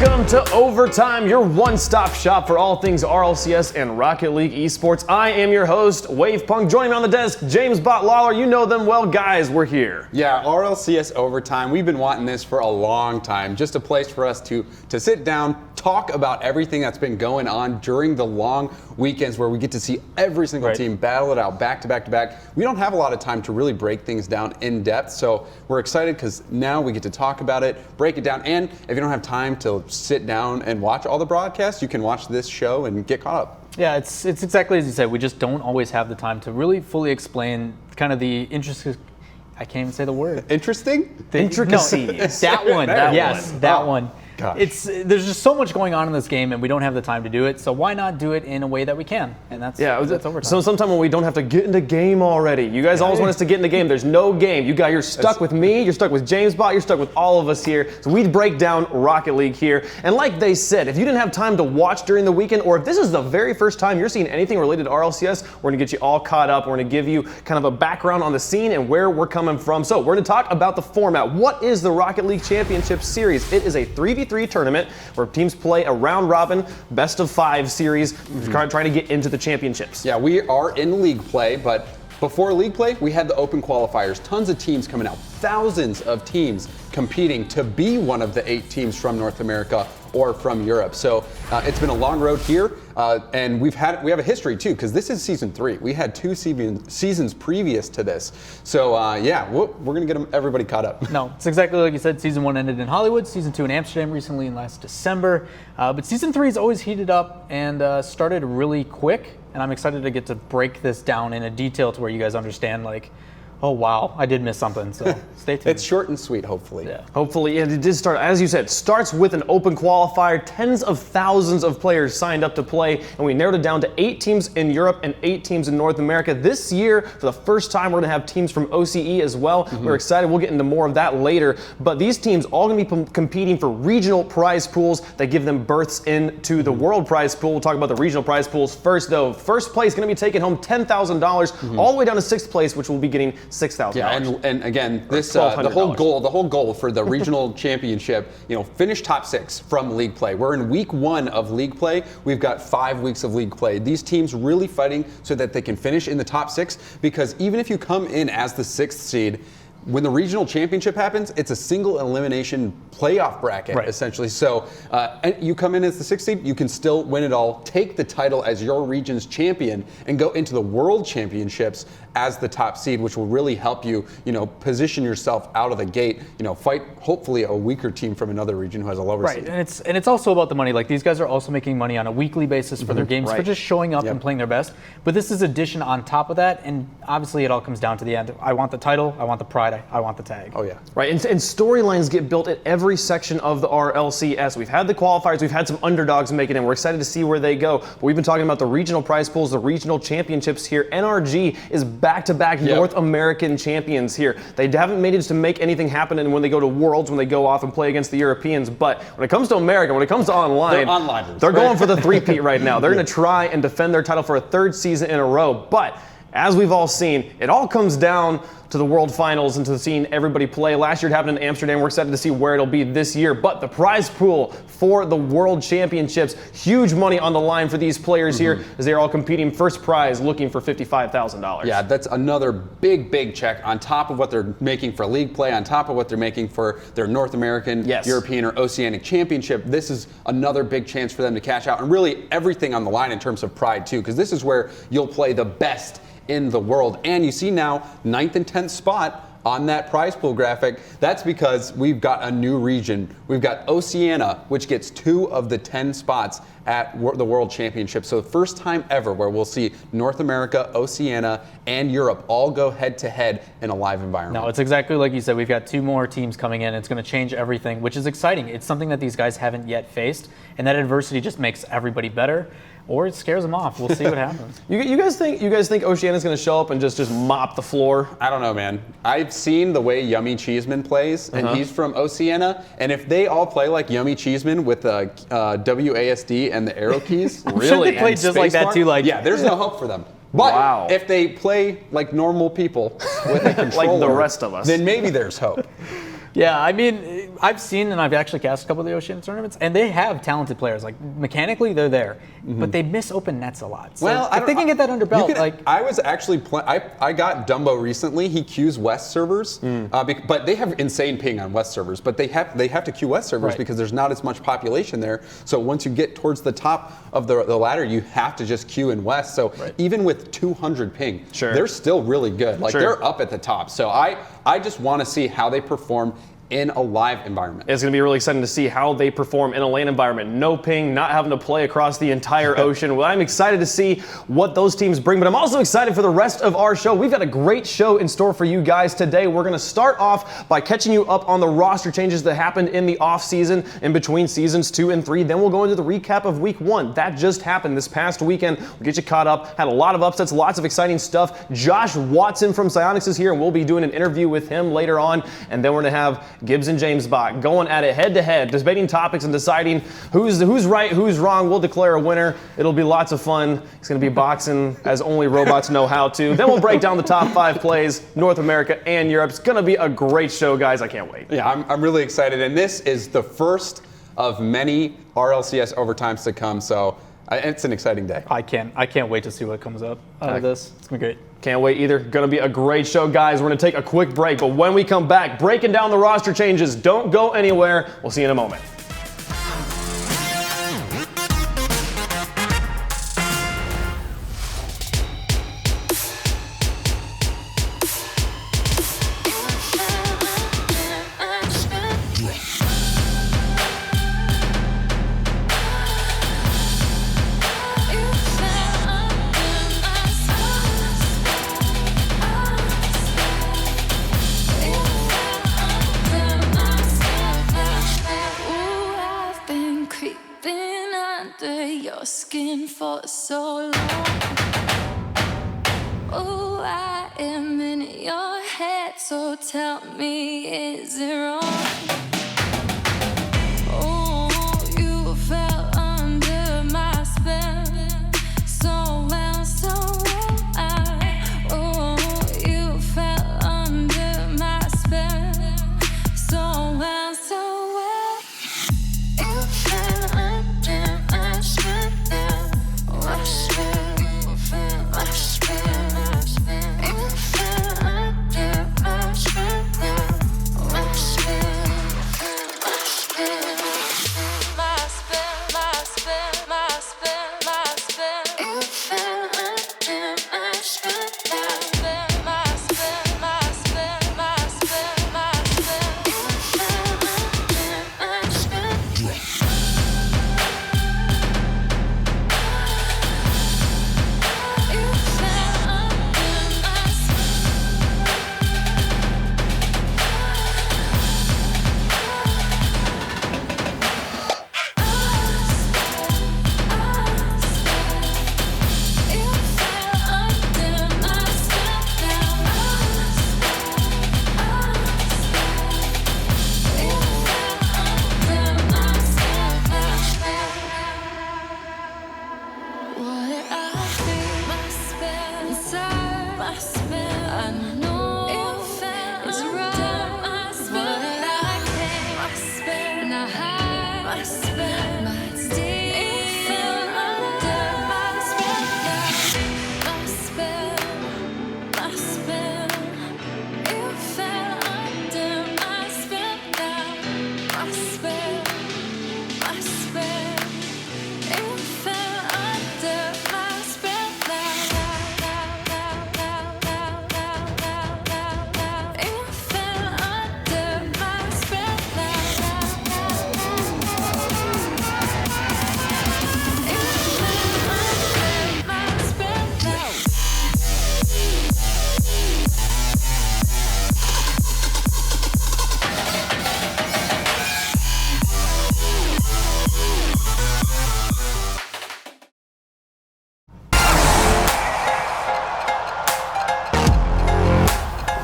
Welcome to Overtime, your one-stop shop for all things RLCS and Rocket League eSports. I am your host, Wavepunk. Joining me on the desk, James Bot Lawler. You know them well, guys. We're here. Yeah, RLCS Overtime. We've been wanting this for a long time. Just a place for us to sit down, talk about everything that's been going on during the long weekends where we get to see every single team battle it out back to back to back. We don't have a lot of time to really break things down in depth, so we're excited because now we get to talk about it, break it down, and if you don't have time to sit down and watch all the broadcasts, you can watch this show and get caught up. Yeah, it's exactly as you said. We just don't always have the time to really fully explain kind of the interest. I can't even say the word. Interesting? Intricacies. No, that one. That one. Gosh. There's just so much going on in this game, and we don't have the time to do it. So why not do it in a way that we can? And that's overtime. So sometime when we don't have to get into game already. You guys always want us to get into game. There's no game. You're stuck with me. You're stuck with James Bot. You're stuck with all of us here. So we break down Rocket League here. And like they said, if you didn't have time to watch during the weekend, or if this is the very first time you're seeing anything related to RLCS, we're gonna get you all caught up. We're gonna give you kind of a background on the scene and where we're coming from. So we're gonna talk about the format. What is the Rocket League Championship Series? It is a 3v3 tournament where teams play a round-robin, best-of-5 series, trying to get into the championships. Yeah, we are in league play, but before league play, we had the open qualifiers. Tons of teams coming out, thousands of teams competing to be one of the 8 teams from North America or from Europe. So it's been a long road here, and we have a history too, because this is season 3. We had 2 seasons previous to this. So yeah, we're gonna get everybody caught up. No, it's exactly like you said. Season 1 ended in Hollywood, season 2 in Amsterdam recently in last December. But season 3 has always heated up and started really quick. And I'm excited to get to break this down in a detail to where you guys understand, like, oh wow, I did miss something. So stay tuned. It's short and sweet, hopefully. Yeah. Hopefully, and it did start, as you said, starts with an open qualifier. Tens of thousands of players signed up to play, and we narrowed it down to 8 teams in Europe and 8 teams in North America. This year, for the first time, we're gonna have teams from OCE as well. We're excited. We'll get into more of that later. But these teams all gonna be competing for regional prize pools that give them berths into the world prize pool. We'll talk about the regional prize pools first, though. First place gonna be taking home $10,000, all the way down to 6th place, which will be getting $6,000. Yeah, and again, this the whole goal for the regional championship, finish top 6 from league play. We're in week 1 of league play. We've got 5 weeks of league play. These teams really fighting so that they can finish in the top 6, because even if you come in as the 6th seed, when the regional championship happens, it's a single elimination playoff bracket, essentially. So you come in as the 6th seed, you can still win it all, take the title as your region's champion, and go into the world championships as the top seed, which will really help you, position yourself out of the gate, fight hopefully a weaker team from another region who has a lower seed. And it's also about the money. Like, these guys are also making money on a weekly basis for their games, for just showing up and playing their best. But this is addition on top of that, and obviously it all comes down to the end. I want the title, I want the pride, I want the tag. Oh yeah. Right, and storylines get built at every section of the RLCS. We've had the qualifiers, we've had some underdogs make it in. We're excited to see where they go. But we've been talking about the regional prize pools, the regional championships here. NRG is back-to-back North American champions here. They haven't managed to make anything happen when they go to Worlds, when they go off and play against the Europeans. But when it comes to America, when it comes to online, they're going for the three-peat right now. They're going to try and defend their title for a 3rd season in a row. But as we've all seen, it all comes down to the World Finals and to seeing everybody play. Last year it happened in Amsterdam. We're excited to see where it'll be this year. But the prize pool for the World Championships, huge money on the line for these players here, as they're all competing. First prize looking for $55,000. Yeah, that's another big check on top of what they're making for league play, on top of what they're making for their North American, European, or Oceanic Championship. This is another big chance for them to cash out, and really everything on the line in terms of pride too, because this is where you'll play the best in the world. And you see now 9th and 10th spot on that prize pool graphic. That's because we've got a new region. We've got Oceania, which gets 2 of the 10 spots at the World Championship. So the first time ever where we'll see North America, Oceania, and Europe all go head-to-head in a live environment. No, it's exactly like you said. We've got 2 more teams coming in. It's going to change everything, which is exciting. It's something that these guys haven't yet faced, and that adversity just makes everybody better. Or it scares them off. We'll see what happens. You guys think Oceania's going to show up and just mop the floor? I don't know, man. I've seen the way Yummy Cheeseman plays, and he's from Oceania. And if they all play like Yummy Cheeseman with the WASD and the arrow keys, really, they play just like that too. Yeah, there's no hope for them. But if they play like normal people with a controller, like the rest of us, then maybe there's hope. Yeah, I mean, I've seen and I've actually cast a couple of the Oceania tournaments, and they have talented players. Like mechanically, they're there, but they miss open nets a lot. So well, if they can get that under belt, I was actually I got Dumbo recently. He queues West servers, but they have insane ping on West servers. But they have to queue West servers because there's not as much population there. So once you get towards the top of the ladder, you have to just queue in West. So even with 200 ping, they're still really good. Like they're up at the top. So I just want to see how they perform in a live environment. It's going to be really exciting to see how they perform in a LAN environment. No ping, not having to play across the entire ocean. Well, I'm excited to see what those teams bring, but I'm also excited for the rest of our show. We've got a great show in store for you guys today. We're going to start off by catching you up on the roster changes that happened in the offseason in between seasons 2 and 3. Then we'll go into the recap of week 1. That just happened this past weekend. We'll get you caught up. Had a lot of upsets, lots of exciting stuff. Josh Watson from Psyonix is here, and we'll be doing an interview with him later on. And then we're going to have Gibbs and James Bach going at it head-to-head, debating topics and deciding who's right, who's wrong. We'll declare a winner. It'll be lots of fun. It's going to be boxing as only robots know how to. Then we'll break down the top 5 plays, North America and Europe. It's going to be a great show, guys. I can't wait. Yeah, I'm really excited. And this is the first of many RLCS overtimes to come. So it's an exciting day. I can't wait to see what comes up out of this. It's going to be great. Can't wait either. Gonna be a great show, guys. We're gonna take a quick break, but when we come back, breaking down the roster changes. Don't go anywhere. We'll see you in a moment. Skin for so long. Oh, I am in your head, so tell me, is it wrong? Oh, you fell under my spell, so well, so well. Oh, you fell under my spell, so well, so well. You fell under my spell.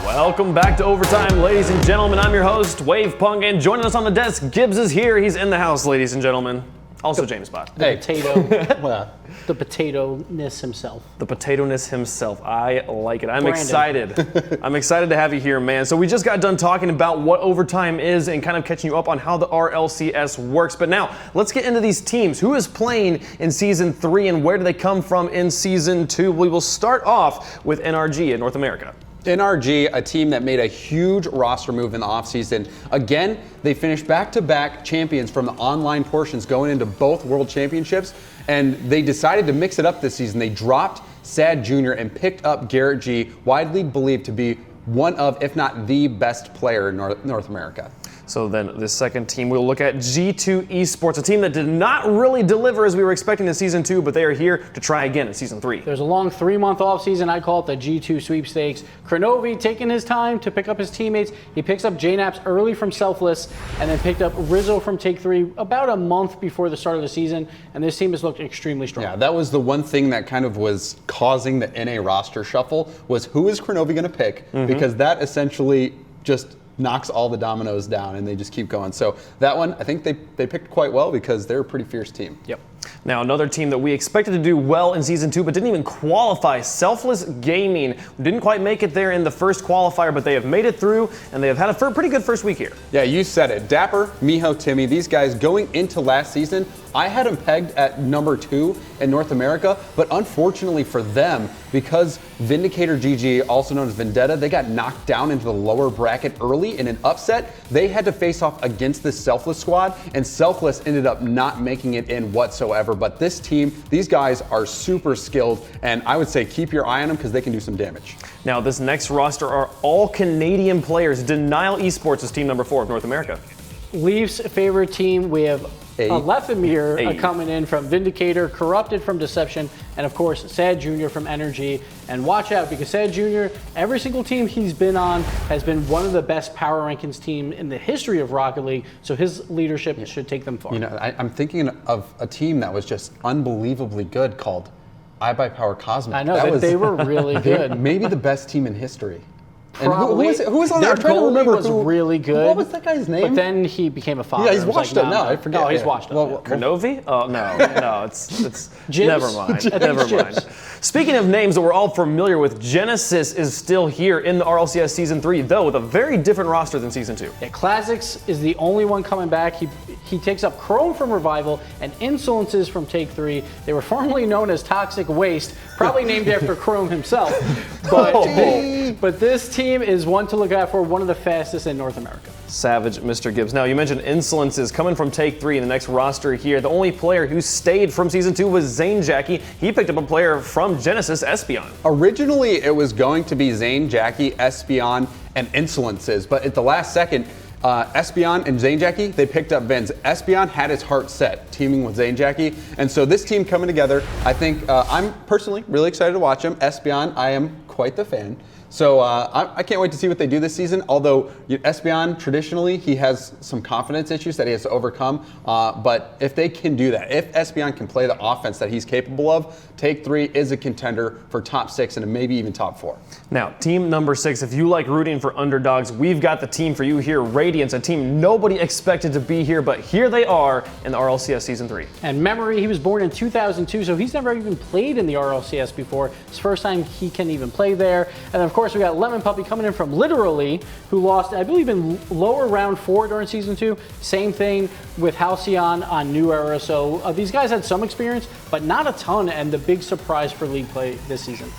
Welcome back to Overtime, ladies and gentlemen. I'm your host, Wave Punk, and joining us on the desk, Gibbs is here. He's in the house, ladies and gentlemen. Also James Bond. The potato-ness himself. The potato-ness himself. I like it. I'm excited. I'm excited to have you here, man. So we just got done talking about what overtime is and kind of catching you up on how the RLCS works. But now, let's get into these teams. Who is playing in Season 3 and where do they come from in Season 2? We will start off with NRG in North America. NRG, a team that made a huge roster move in the offseason. Again, they finished back-to-back champions from the online portions going into both World Championships, and they decided to mix it up this season. They dropped Sad Jr. and picked up Garrett G, widely believed to be one of, if not the best player in North America. So then the second team, we'll look at G2 eSports, a team that did not really deliver as we were expecting in Season 2, but they are here to try again in Season 3. There's a long 3-month offseason. I call it the G2 sweepstakes. Kronovi taking his time to pick up his teammates. He picks up JNaps early from Selfless and then picked up Rizzo from Take3 about a month before the start of the season, and this team has looked extremely strong. Yeah, that was the one thing that kind of was causing the NA roster shuffle was who is Kronovi going to pick, because that essentially just knocks all the dominoes down and they just keep going. So that one, I think they picked quite well because they're a pretty fierce team. Yep. Now, another team that we expected to do well in Season 2 but didn't even qualify, Selfless Gaming. Didn't quite make it there in the first qualifier, but they have made it through, and they have had a pretty good first week here. Yeah, you said it. Dapper, Miho, Timmy, these guys going into last season, I had them pegged at number 2 in North America, but unfortunately for them, because Vindicator GG, also known as Vendetta, they got knocked down into the lower bracket early in an upset. They had to face off against this Selfless squad, and Selfless ended up not making it in whatsoever. But this team, these guys are super skilled, and I would say keep your eye on them because they can do some damage. Now, this next roster are all Canadian players. Denial Esports is team number 4 of North America. Leafs' favorite team, we have Lefemir coming in from Vindicator, Corrupted from Deception, and of course Sad Jr. from Energy. And watch out, because Sad Jr., every single team he's been on has been one of the best power rankings team in the history of Rocket League, so his leadership should take them far. You know, I'm thinking of a team that was just unbelievably good called iBuyPower Cosmic. I know, they were really good. Maybe the best team in history. Probably. And who was on their that? I'm trying to remember was really good. What was that guy's name? But then he became a father. Yeah, he's washed up now. I forget. Oh, he's washed up. Kronovi? Oh, no, it's Jibs? never mind. I think Never it's mind. Jibs. Speaking of names that we're all familiar with, Genesis is still here in the RLCS Season 3, though with a very different roster than Season 2. Yeah, Classics is the only one coming back. He takes up Chrome from Revival and Insolences from Take3. They were formerly known as Toxic Waste, probably named after Chrome himself. But this team is one to look out for, one of the fastest in North America. Savage, Mr. Gibbs. Now, you mentioned Insolences coming from Take3 in the next roster here. The only player who stayed from Season 2 was Zane Jackie. He picked up a player from Genesis, Espion. Originally, it was going to be Zane, Jackie, Espion, and Insolences, but at the last second, Espion and Zane Jackie, they picked up Vince. Espion had his heart set, teaming with Zane Jackie, and so this team coming together, I think I'm personally really excited to watch him. Espion, I am quite the fan. So I can't wait to see what they do this season, although Espion, traditionally, he has some confidence issues that he has to overcome, but if they can do that, if Espion can play the offense that he's capable of, Take3 is a contender for top 6 and maybe even top 4. Now, team number 6, if you like rooting for underdogs, we've got the team for you here, Radiance, a team nobody expected to be here, but here they are in the RLCS Season 3. And Memory, he was born in 2002, so he's never even played in the RLCS before. It's the first time he can even play there. And then, of course, we got Lemon Puppy coming in from Literally, who lost, I believe, in lower round 4 during Season 2. Same thing with Halcyon on New Era. So these guys had some experience, but not a ton, and the big surprise for league play this season.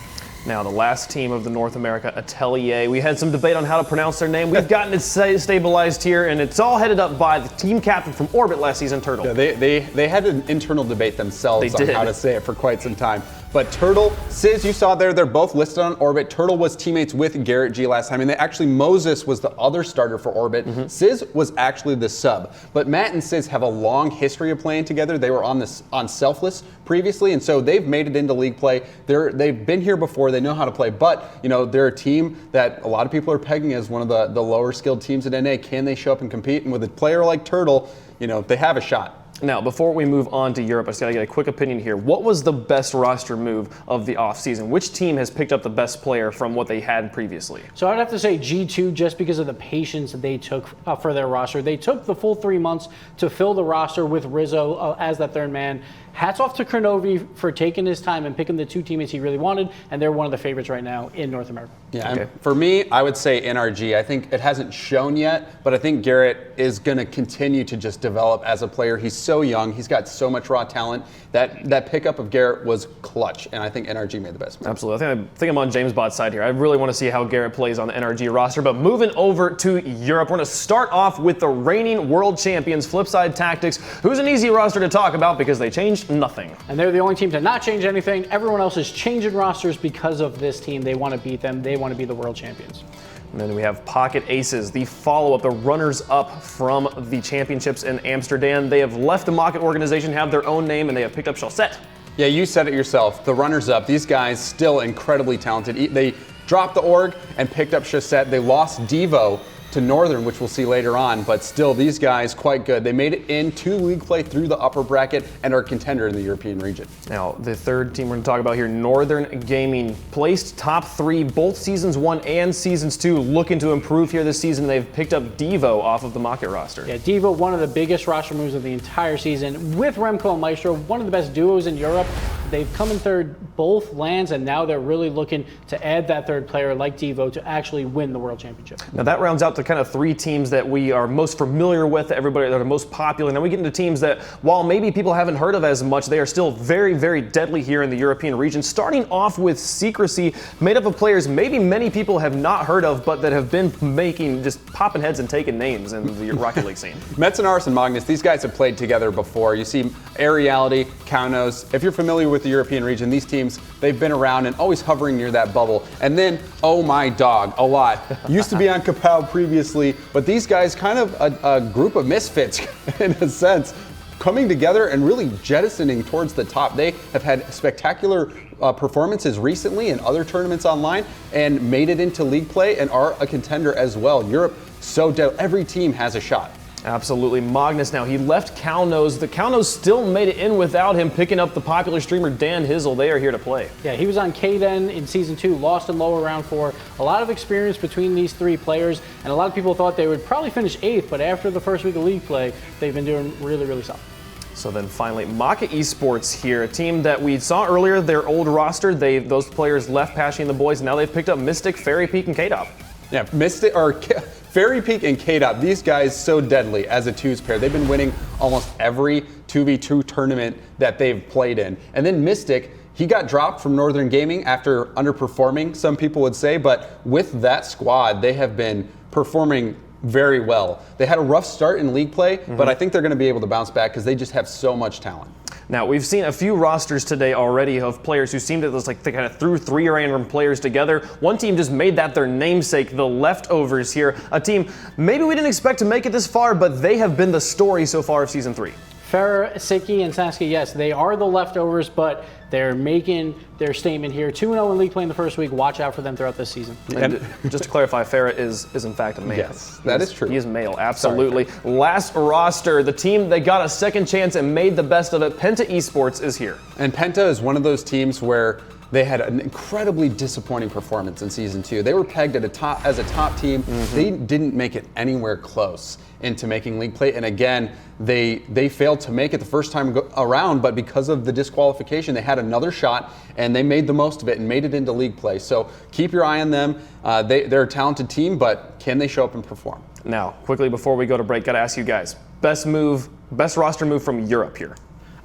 Now, the last team of the North America, Atelier. We had some debate on how to pronounce their name. We've gotten it stabilized here, and it's all headed up by the team captain from Orbit last season, Turtle. Yeah, they had an internal debate themselves on how to say it for quite some time. But Turtle, Sizz, you saw there, they're both listed on Orbit. Turtle was teammates with Garrett G last time, and Moses was the other starter for Orbit. Sizz was actually the sub. But Matt and Sizz have a long history of playing together. They were on Selfless previously, and so they've made it into league play. They've been here before. They know how to play, but they're a team that a lot of people are pegging as one of the lower skilled teams at NA. Can they show up and compete? And with a player like Turtle, they have a shot. Now, before we move on to Europe, I just got to get a quick opinion here. What was the best roster move of the offseason? Which team has picked up the best player from what they had previously? So I'd have to say G2, just because of the patience that they took for their roster. They took the full 3 months to fill the roster with Rizzo as that third man. Hats off to Kronovi for taking his time and picking the 2 teammates he really wanted, and they're one of the favorites right now in North America. Yeah, okay. For me, I would say NRG. I think it hasn't shown yet, but I think Garrett is going to continue to just develop as a player. He's so young. He's got so much raw talent. That pickup of Garrett was clutch, and I think NRG made the best move. Absolutely. I think I'm on James Bott's side here. I really want to see how Garrett plays on the NRG roster. But moving over to Europe, we're going to start off with the reigning world champions, Flipside Tactics, who's an easy roster to talk about because they changed nothing. And they're the only team to not change anything. Everyone else is changing rosters because of this team. They want to beat them. They want to be the world champions. And then we have Pocket Aces, the follow-up, the runners-up from the championships in Amsterdam. They have left the Mocket organization, have their own name, and they have picked up Chaussette. Yeah, you said it yourself. The runners-up, these guys still incredibly talented. They dropped the org and picked up Chaussette. They lost Devo to Northern, which we'll see later on, but still, these guys quite good. They made it into league play through the upper bracket and are a contender in the European region. Now, the third team we're going to talk about here, Northern Gaming, placed top 3 both seasons 1 and seasons 2, looking to improve here this season. They've picked up Devo off of the Mocket roster. Yeah, Devo, one of the biggest roster moves of the entire season. With Remco and Maestro, one of the best duos in Europe. They've come in third both lands, and now they're really looking to add that third player like Devo to actually win the World Championship. Now that rounds out the kind of 3 teams that we are most familiar with, everybody that are most popular. Now we get into teams that, while maybe people haven't heard of as much, they are still very, very deadly here in the European region. Starting off with Secrecy, made up of players maybe many people have not heard of, but that have been just popping heads and taking names in the Rocket League scene. Metzenaris and Magnus, these guys have played together before. You see Aeriality, Kaunos. If you're familiar with the European region, these teams, they've been around and always hovering near that bubble. And then, oh my dog, a lot. Used to be on Kapow previously, but these guys kind of a group of misfits in a sense, coming together and really jettisoning towards the top. They have had spectacular performances recently in other tournaments online and made it into league play and are a contender as well. Europe, so dead. Every team has a shot. Absolutely. Magnus now, he left Kaunos. The Kaunos still made it in without him, picking up the popular streamer Dan Hizzle. They are here to play. Yeah, he was on K-Den in Season 2, lost in lower round 4. A lot of experience between these 3 players, and a lot of people thought they would probably finish 8th, but after the first week of league play, they've been doing really, really solid. So then finally, Maka Esports here, a team that we saw earlier, their old roster, those players left Pashy and the boys, and now they've picked up Mystic, Fairy Peak, and K-Dop. Yeah, Mystic, or Fairy Peak and K-Dop, these guys so deadly as a twos pair. They've been winning almost every 2v2 tournament that they've played in. And then Mystic, he got dropped from Northern Gaming after underperforming, some people would say, but with that squad, they have been performing very well. They had a rough start in league play, but I think they're going to be able to bounce back because they just have so much talent. Now, we've seen a few rosters today already of players who seemed to like they kind of threw 3 random players together. One team just made that their namesake, the Leftovers here. A team maybe we didn't expect to make it this far, but they have been the story so far of Season 3. Farah, Siki, and Sasuke, yes, they are the Leftovers, but they're making their statement here. 2-0 in league play in the first week. Watch out for them throughout this season. And just to clarify, Farah is in fact a male. Yes, that is true. He is male, absolutely. Sorry, last roster, the team that got a second chance and made the best of it, Penta Esports, is here. And Penta is one of those teams where they had an incredibly disappointing performance in Season 2. They were pegged as a top team. They didn't make it anywhere close into making league play. And again, they failed to make it the first time around, but because of the disqualification, they had another shot and they made the most of it and made it into league play. So keep your eye on them. They're a talented team, but can they show up and perform? Now, quickly before we go to break, gotta ask you guys, best roster move from Europe here.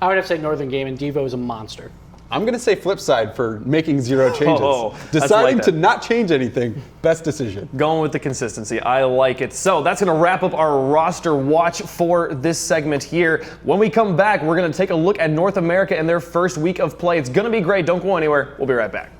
I would have to say Northern Game, and Devo is a monster. I'm going to say Flipside for making 0 changes. Deciding to not change anything, best decision. Going with the consistency. I like it. So that's going to wrap up our roster watch for this segment here. When we come back, we're going to take a look at North America and their first week of play. It's going to be great. Don't go anywhere. We'll be right back.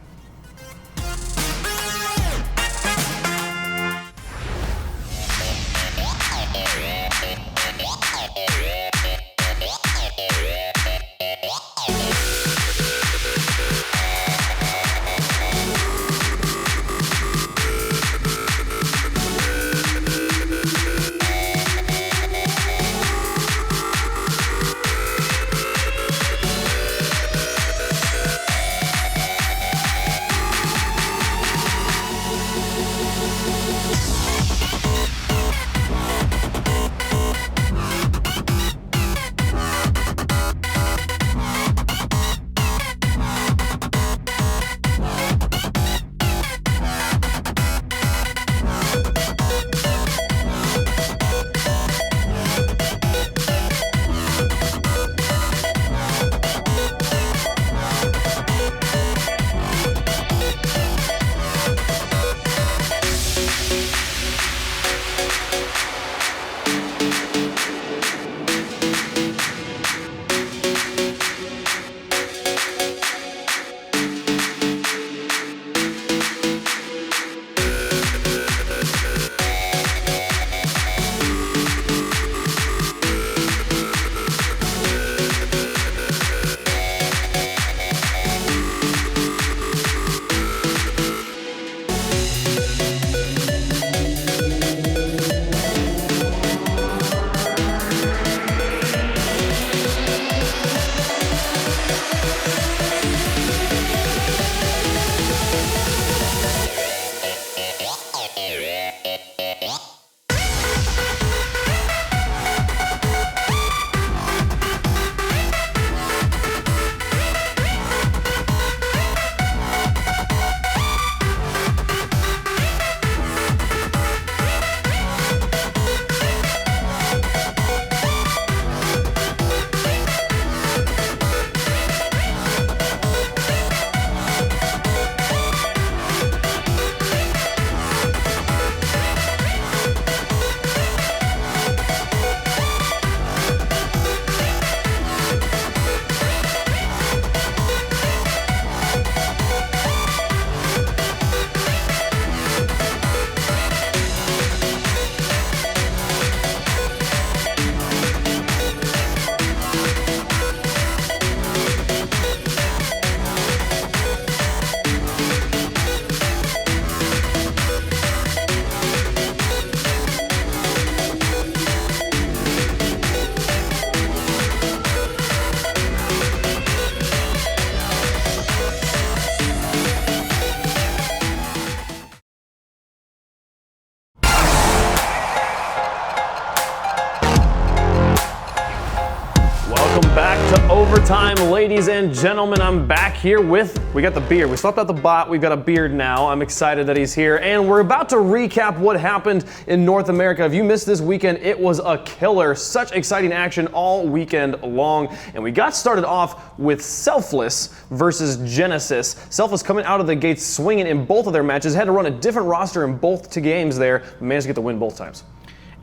ladies and gentlemen, I'm back here we got the beard. We swapped out the bot, we've got a beard now. I'm excited that he's here, and we're about to recap what happened in North America. If you missed this weekend, it was a killer. Such exciting action all weekend long, and we got started off with Selfless versus Genesis. Selfless coming out of the gates swinging in both of their matches, had to run a different roster in both games there, but managed to get the win both times.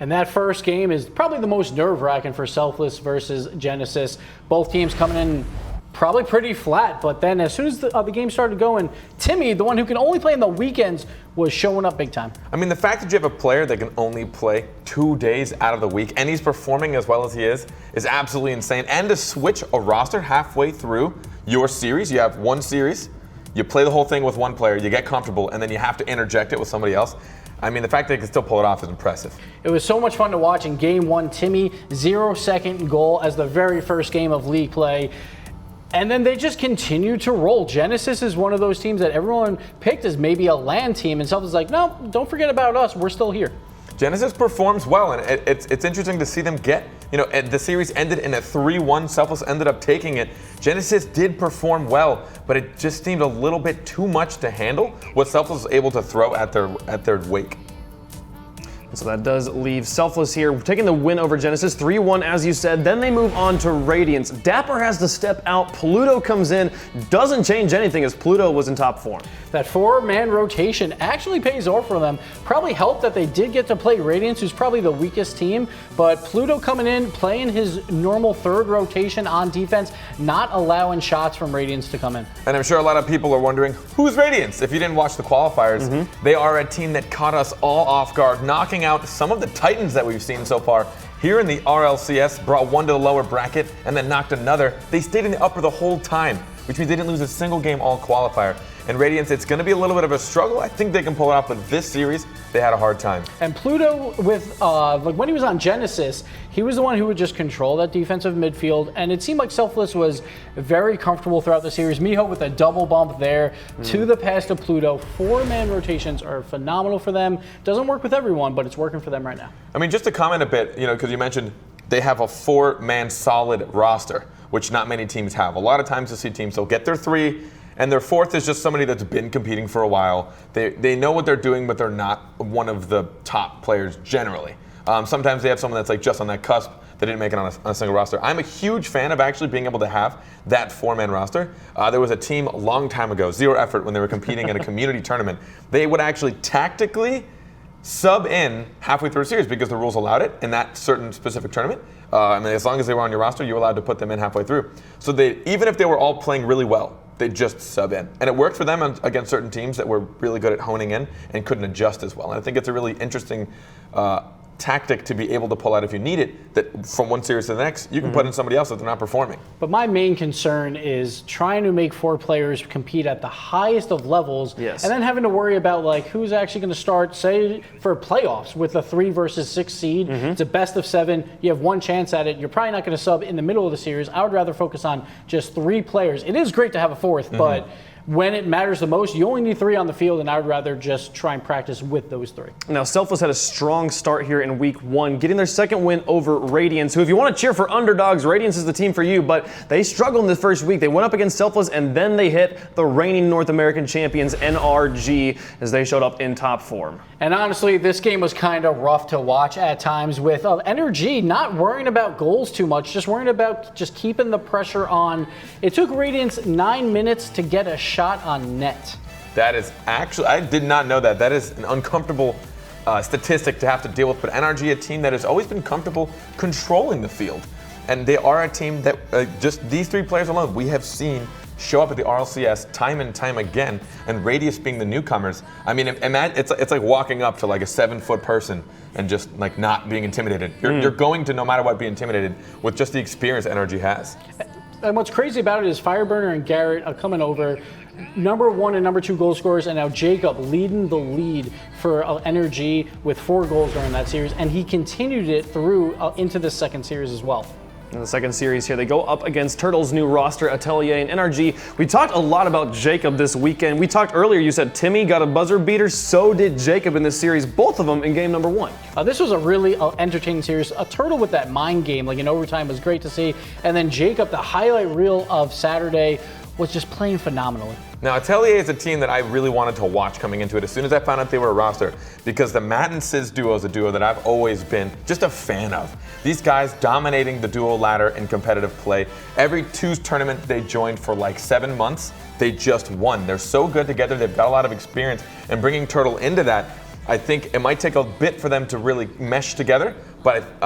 And that first game is probably the most nerve-wracking for Selfless versus Genesis. Both teams coming in probably pretty flat, but then as soon as the game started going, Timmy, the one who can only play in the weekends, was showing up big time. I mean, the fact that you have a player that can only play 2 days out of the week, and he's performing as well as he is absolutely insane. And to switch a roster halfway through your series, you have one series, you play the whole thing with one player, you get comfortable, and then you have to interject it with somebody else. I mean, the fact that he can still pull it off is impressive. It was so much fun to watch in game one. Timmy, 0-second goal as the very first game of league play. And then they just continue to roll. Genesis is one of those teams that everyone picked as maybe a LAN team, and Selfless is like, no, don't forget about us. We're still here. Genesis performs well, and it's interesting to see them get, the series ended in a 3-1. Selfless ended up taking it. Genesis did perform well, but it just seemed a little bit too much to handle what Selfless was able to throw at their wake. So that does leave Selfless here, taking the win over Genesis, 3-1 as you said. Then they move on to Radiance. Dapper has to step out. Pluto comes in. Doesn't change anything as Pluto was in top form. That 4-man rotation actually pays off for them. Probably helped that they did get to play Radiance, who's probably the weakest team. But Pluto coming in, playing his normal third rotation on defense, not allowing shots from Radiance to come in. And I'm sure a lot of people are wondering, who's Radiance? If you didn't watch the qualifiers, they are a team that caught us all off guard, knocking out some of the Titans that we've seen so far. Here in the RLCS, brought one to the lower bracket and then knocked another. They stayed in the upper the whole time, which means they didn't lose a single game all qualifier. And Radiance, it's going to be a little bit of a struggle. I think they can pull it off, but this series, they had a hard time. And Pluto, with when he was on Genesis, he was the one who would just control that defensive midfield, and it seemed like Selfless was very comfortable throughout the series. Miho with a double bump there to the pass to Pluto. 4-man rotations are phenomenal for them. Doesn't work with everyone, but it's working for them right now. I mean, just to comment a bit, because you mentioned they have a 4-man solid roster, which not many teams have. A lot of times you'll see teams, they'll get their 3, and their 4th is just somebody that's been competing for a while. They know what they're doing, but they're not one of the top players generally. Sometimes they have someone that's like just on that cusp that didn't make it on a single roster. I'm a huge fan of actually being able to have that 4-man roster. There was a team a long time ago, Zero Effort, when they were competing in a community tournament. They would actually tactically sub in halfway through a series because the rules allowed it in that certain specific tournament. I mean, as long as they were on your roster, you were allowed to put them in halfway through. So even if they were all playing really well, they just sub in. And it worked for them against certain teams that were really good at honing in and couldn't adjust as well. And I think it's a really interesting tactic to be able to pull out if you need it, that from one series to the next, you can put in somebody else if they're not performing. But my main concern is trying to make 4 players compete at the highest of levels, and then having to worry about like who's actually going to start, say, for playoffs with a 3 versus 6 seed. It's a best of 7. You have one chance at it. You're probably not going to sub in the middle of the series. I would rather focus on just 3 players. It is great to have a 4th, but when it matters the most, you only need 3 on the field, and I would rather just try and practice with those 3. Now, Selfless had a strong start here in week 1, getting their second win over Radiance, who, if you want to cheer for underdogs, Radiance is the team for you, but they struggled in the first week. They went up against Selfless, and then they hit the reigning North American champions, NRG, as they showed up in top form. And honestly, this game was kind of rough to watch at times with NRG not worrying about goals too much, just worrying about just keeping the pressure on. It took Radiance 9 minutes to get a shot on net. That is actually, I did not know that. That is an uncomfortable statistic to have to deal with. But NRG, a team that has always been comfortable controlling the field. And they are a team that just these 3 players alone, we have seen show up at the RLCS time and time again, and Radius being the newcomers. I mean, it's like walking up to like a 7-foot person and just like not being intimidated. You're going to, no matter what, be intimidated with just the experience NRG has. And what's crazy about it is Fireburner and Garrett are coming over, number 1 and number 2 goal scorers, and now Jacob leading the lead for NRG with 4 goals during that series, and he continued it through into the second series as well. In the second series here, they go up against Turtle's new roster, Atelier and NRG. We talked a lot about Jacob this weekend. We talked earlier, you said Timmy got a buzzer beater. So did Jacob in this series, both of them in game number 1. This was a really entertaining series. A Turtle with that mind game, like in overtime, was great to see. And then Jacob, the highlight reel of Saturday, was just playing phenomenally. Now, Atelier is a team that I really wanted to watch coming into it as soon as I found out they were a roster, because the Matt and Sis duo is a duo that I've always been just a fan of. These guys dominating the duo ladder in competitive play. Every 2 tournament they joined for like 7 months, they just won. They're so good together, they've got a lot of experience, and bringing Turtle into that, I think it might take a bit for them to really mesh together, but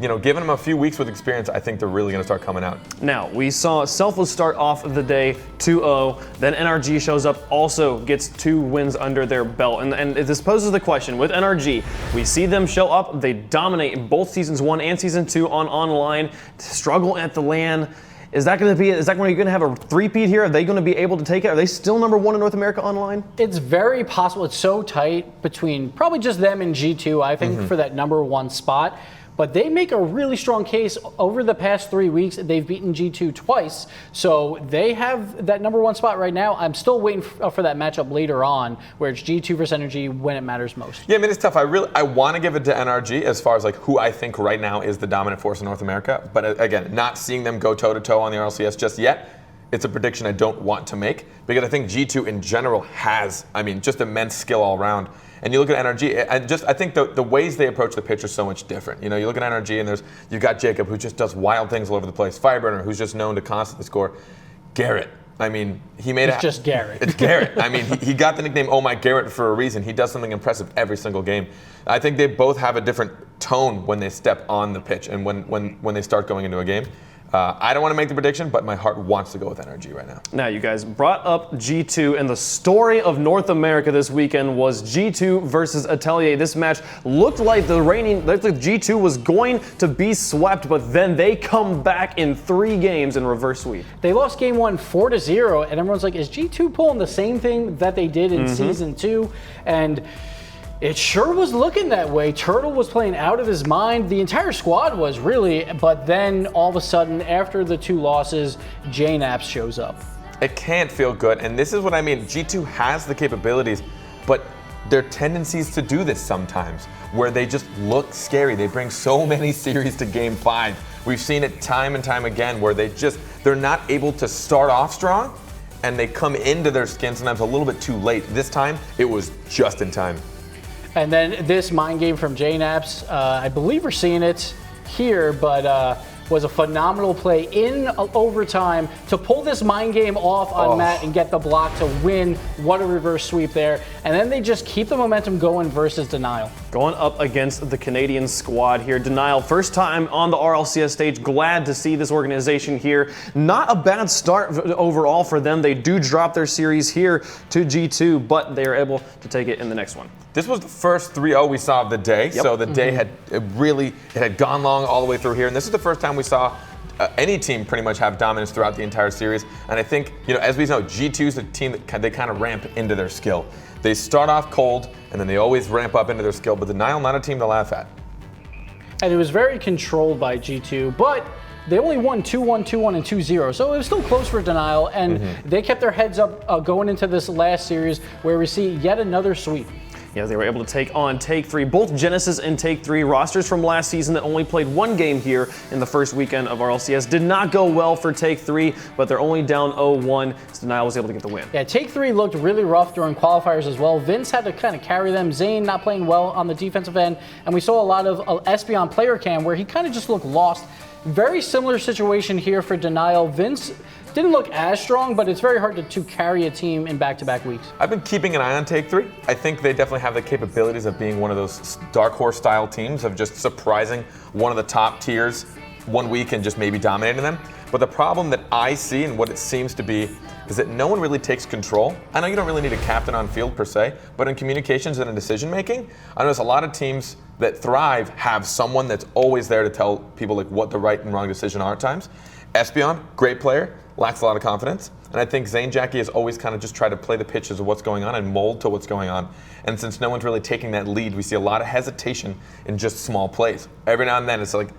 giving them a few weeks with experience, I think they're really going to start coming out. Now, we saw Selfless start off the day 2-0, then NRG shows up, also gets 2 wins under their belt. And this poses the question, with NRG, we see them show up, they dominate in both Seasons 1 and Season 2 on online, struggle at the LAN. Is that when you're going to have a three-peat here? Are they going to be able to take it? Are they still number 1 in North America online? It's very possible. It's so tight between probably just them and G2, I think, for that number 1 spot. But they make a really strong case. Over the past 3 weeks, they've beaten G2 twice. So they have that number 1 spot right now. I'm still waiting for that matchup later on, where it's G2 versus NRG when it matters most. Yeah, I mean, it's tough. I want to give it to NRG as far as like who I think right now is the dominant force in North America. But again, not seeing them go toe-to-toe on the RLCS just yet, it's a prediction I don't want to make, because I think G2 in general has, just immense skill all around. And you look at NRG, I think the ways they approach the pitch are so much different. You look at NRG and you've got Jacob, who just does wild things all over the place. Fireburner, who's just known to constantly score. Garrett, he made It's just Garrett. It's Garrett. he got the nickname Oh My Garrett for a reason. He does something impressive every single game. I think they both have a different tone when they step on the pitch and when they start going into a game. I don't want to make the prediction, but my heart wants to go with NRG right now. Now, you guys brought up G2, and the story of North America this weekend was G2 versus Atelier. This match looked like G2 was going to be swept, but then they come back in 3 games in reverse sweep. They lost game 1 4-0, and everyone's like, is G2 pulling the same thing that they did in Season 2? And it sure was looking that way. Turtle was playing out of his mind. The entire squad was really, but then all of a sudden, after the 2 losses, JNaps shows up. It can't feel good, and this is what I mean. G2 has the capabilities, but their tendencies to do this sometimes, where they just look scary. They bring so many series to game 5. We've seen it time and time again, where they're not able to start off strong, and they come into their skin sometimes a little bit too late. This time, it was just in time. And then this mind game from JNaps, I believe we're seeing it here, but was a phenomenal play in overtime to pull this mind game off on Matt and get the block to win. What a reverse sweep there. And then they just keep the momentum going versus Denial. Going up against the Canadian squad here. Denial, first time on the RLCS stage. Glad to see this organization here. Not a bad start overall for them. They do drop their series here to G2, but they are able to take it in the next one. This was the first 3-0 we saw of the day, so the day had gone long all the way through here, and this is the first time we saw any team pretty much have dominance throughout the entire series. And I think, as we know, G2 is a team that they kind of ramp into their skill. They start off cold, and then they always ramp up into their skill, but Denial, not a team to laugh at. And it was very controlled by G2, but they only won 2-1, 2-1, and 2-0, so it was still close for Denial, and they kept their heads up going into this last series, where we see yet another sweep. Yeah, they were able to take on Take3. Both Genesis and Take3 rosters from last season that only played 1 game here in the first weekend of RLCS did not go well for Take3, but they're only down 0-1. So Denial was able to get the win. Yeah, Take3 looked really rough during qualifiers as well. Vince had to kind of carry them. Zane not playing well on the defensive end, and we saw a lot of Espeon player cam where he kind of just looked lost. Very similar situation here for Denial. Vince didn't look as strong, but it's very hard to carry a team in back-to-back weeks. I've been keeping an eye on Take3. I think they definitely have the capabilities of being one of those dark horse style teams of just surprising one of the top tiers 1 week and just maybe dominating them. But the problem that I see and what it seems to be is that no one really takes control. I know you don't really need a captain on field per se, but in communications and in decision making, I notice a lot of teams that thrive have someone that's always there to tell people like what the right and wrong decision are at times. Espeon, great player, lacks a lot of confidence. And I think Zane Jackie has always kind of just tried to play the pitches of what's going on and mold to what's going on. And since no one's really taking that lead, we see a lot of hesitation in just small plays. Every now and then it's like,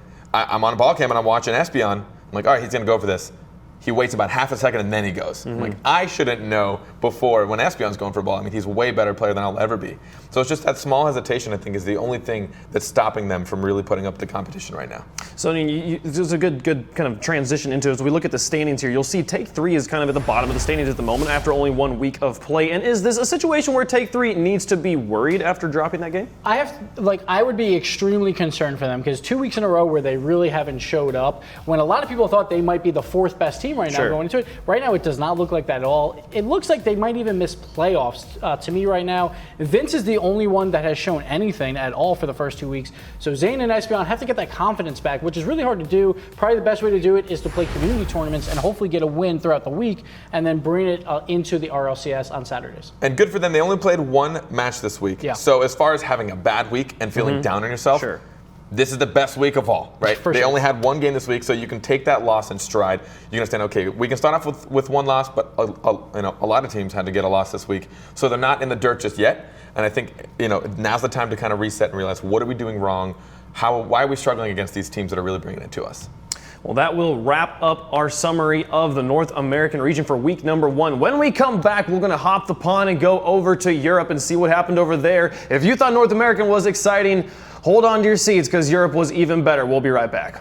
I'm on a ball cam and I'm watching Espion. I'm like, all right, he's going to go for this. He waits about half a second and then he goes. I'm like, I shouldn't know before when Espion's going for a ball. I mean, he's a way better player than I'll ever be. So it's just that small hesitation, I think, is the only thing that's stopping them from really putting up the competition right now. So, I mean, this is a good kind of transition into it. As we look at the standings here, you'll see Take-3 is kind of at the bottom of the standings at the moment after only 1 week of play. And is this a situation where Take-3 needs to be worried after dropping that game? I would be extremely concerned for them because 2 weeks in a row where they really haven't showed up, when a lot of people thought they might be the 4th best team right now going into it. Right now, it does not look like that at all. It looks like they might even miss playoffs to me right now. Vince is the only one that has shown anything at all for the first 2 weeks. So Zane and Espion have to get that confidence back, which is really hard to do. Probably the best way to do it is to play community tournaments and hopefully get a win throughout the week and then bring it into the RLCS on Saturdays. And good for them. They only played 1 match this week. Yeah. So as far as having a bad week and feeling down on yourself, this is the best week of all, right? They only had 1 game this week, so you can take that loss in stride. You can understand, okay, we can start off with 1 loss, but a lot of teams had to get a loss this week, so they're not in the dirt just yet. And I think now's the time to kind of reset and realize, what are we doing wrong? Why are we struggling against these teams that are really bringing it to us? Well, that will wrap up our summary of the North American region for week number 1. When we come back, we're going to hop the pond and go over to Europe and see what happened over there. If you thought North American was exciting, hold on to your seats because Europe was even better. We'll be right back.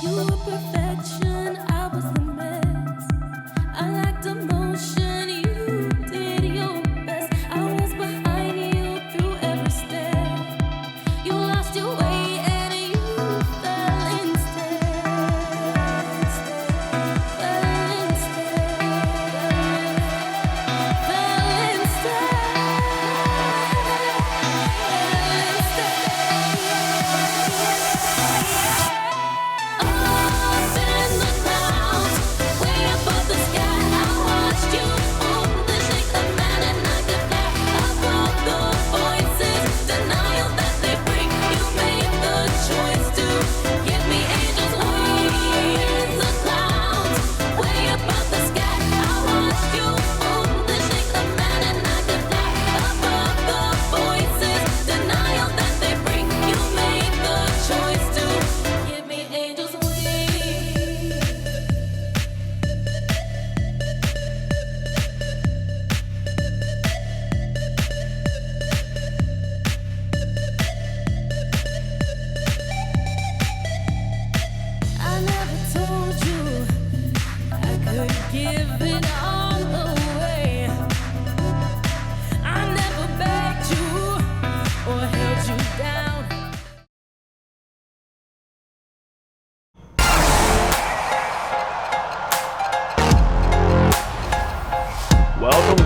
You were perfection, I was the mess. I lacked emotion, you did your best. I was behind you through every step. You lost your way and you fell instead.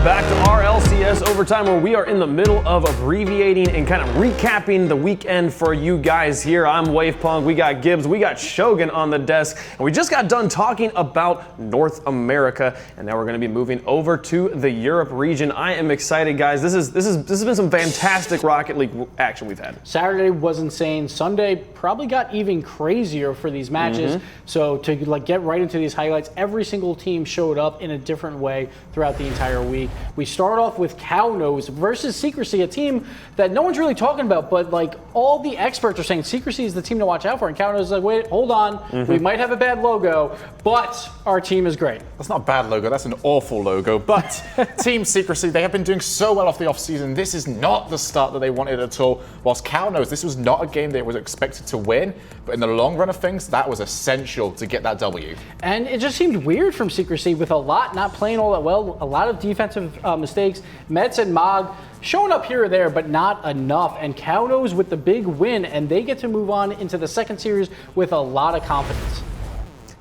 Back to RLCS Overtime, where we are in the middle of abbreviating and kind of recapping the weekend for you guys here. I'm Wavepunk, we got Gibbs, we got Shogun on the desk, and we just got done talking about North America, and now we're going to be moving over to the Europe region. I am excited, guys. This has been some fantastic Rocket League action we've had. Saturday was insane. Sunday probably got even crazier for these matches. So to get right into these highlights, every single team showed up in a different way throughout the entire week. We start off with Cownose versus Secrecy, a team that no one's really talking about, but all the experts are saying Secrecy is the team to watch out for. And Cownose is like, wait, hold on, we might have a bad logo, but our team is great. That's not a bad logo, that's an awful logo. But Team Secrecy, they have been doing so well off the offseason. This is not the start that they wanted at all. Whilst Cownose, this was not a game they was expected to win, but in the long run of things, that was essential to get that W. And it just seemed weird from Secrecy with a lot not playing all that well, a lot of defensive mistakes. Mets and Mog showing up here or there, but not enough. And Cownose with the big win, and they get to move on into the second series with a lot of confidence.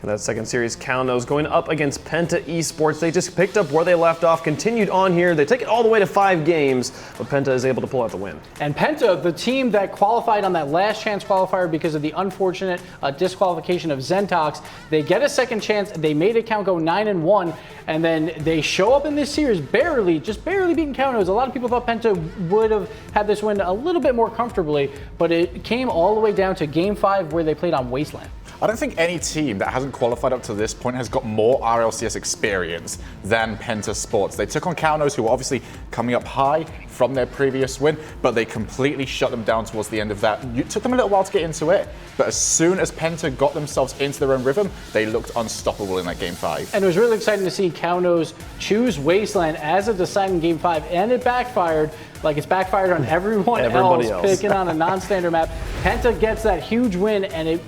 In that second series, Kaunos going up against Penta eSports. They just picked up where they left off, continued on here. They take it all the way to 5 games, but Penta is able to pull out the win. And Penta, the team that qualified on that last chance qualifier because of the unfortunate disqualification of Zentox, they get a second chance. They made it count, go 9-1, and then they show up in this series just barely beating Kaunos. A lot of people thought Penta would have had this win a little bit more comfortably, but it came all the way down to Game 5 where they played on Wasteland. I don't think any team that hasn't qualified up to this point has got more RLCS experience than Penta Sports. They took on Kaunos, who were obviously coming up high from their previous win, but they completely shut them down towards the end of that. It took them a little while to get into it, but as soon as Penta got themselves into their own rhythm, they looked unstoppable in that Game 5. And it was really exciting to see Kaunos choose Wasteland as a deciding Game 5, and it backfired. Like it's backfired on everybody else picking on a non-standard map. Penta gets that huge win, and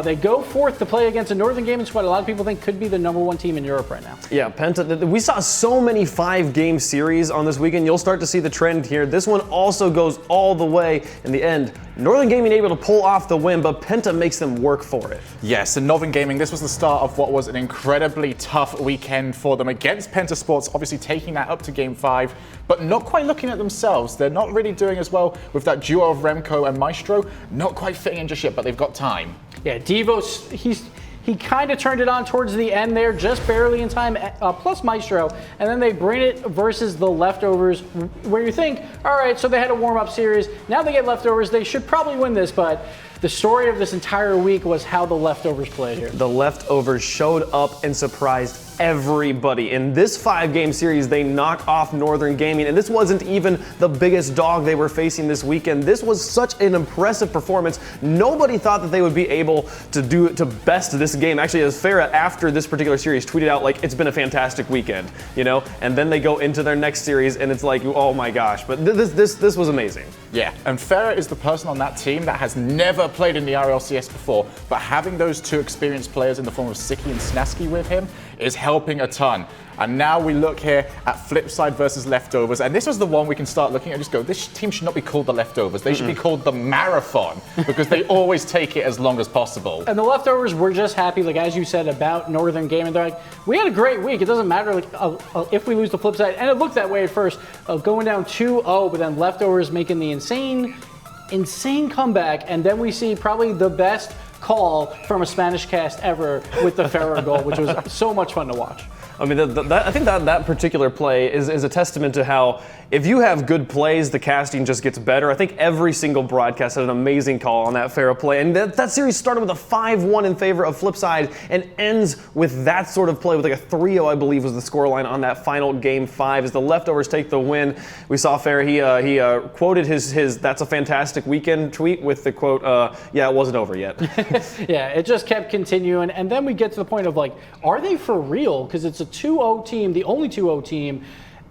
they go forth to play against a Northern Gaming squad a lot of people think could be the #1 team in Europe right now. Yeah, Penta, we saw so many 5-game series on this weekend. You'll start to see the trend here. This one also goes all the way in the end. Northern Gaming able to pull off the win, but Penta makes them work for it. Yes, and Northern Gaming, this was the start of what was an incredibly tough weekend for them against Penta Sports, obviously taking that up to Game 5, but not quite looking at themselves. They're not really doing as well with that duo of Remco and Maestro. Not quite fitting in just yet, but they've got time. Yeah, Devos, he kind of turned it on towards the end there, just barely in time, plus Maestro, and then they bring it versus the Leftovers, where you think, all right, so they had a warm-up series, now they get Leftovers, they should probably win this, but the story of this entire week was how the Leftovers played here. The Leftovers showed up and surprised everybody. In this 5-game series, they knock off Northern Gaming, and this wasn't even the biggest dog they were facing this weekend. This was such an impressive performance. Nobody thought that they would be able to best this game. Actually, as Farah, after this particular series, tweeted out, like, it's been a fantastic weekend, you know? And then they go into their next series, and it's like, oh my gosh. But this was amazing. Yeah, and Farah is the person on that team that has never played in the RLCS before, but having those 2 experienced players in the form of Siki and Snasky with him is helping a ton. And now we look here at Flipside versus Leftovers, and this was the one we can start looking at and just go, this team should not be called the Leftovers. They should be called the Marathon, because they always take it as long as possible. And the Leftovers were just happy, like as you said, about Northern Gaming. They're like, we had a great week. It doesn't matter like if we lose the Flipside. And it looked that way at first, going down 2-0, but then Leftovers making the insane comeback, and then we see probably the best call from a Spanish cast ever with the Ferrer goal, which was so much fun to watch. I mean, I think that particular play is a testament to how, if you have good plays, the casting just gets better. I think every single broadcast had an amazing call on that Farah play. And that series started with a 5-1 in favor of Flipside and ends with that sort of play with like a 3-0, I believe, was the scoreline on that final Game 5 as the Leftovers take the win. We saw Farah, he quoted his "That's a fantastic weekend" tweet with the quote, yeah, it wasn't over yet. Yeah, it just kept continuing. And then we get to the point of like, are they for real? Because it's a 2-0 team, the only 2-0 team.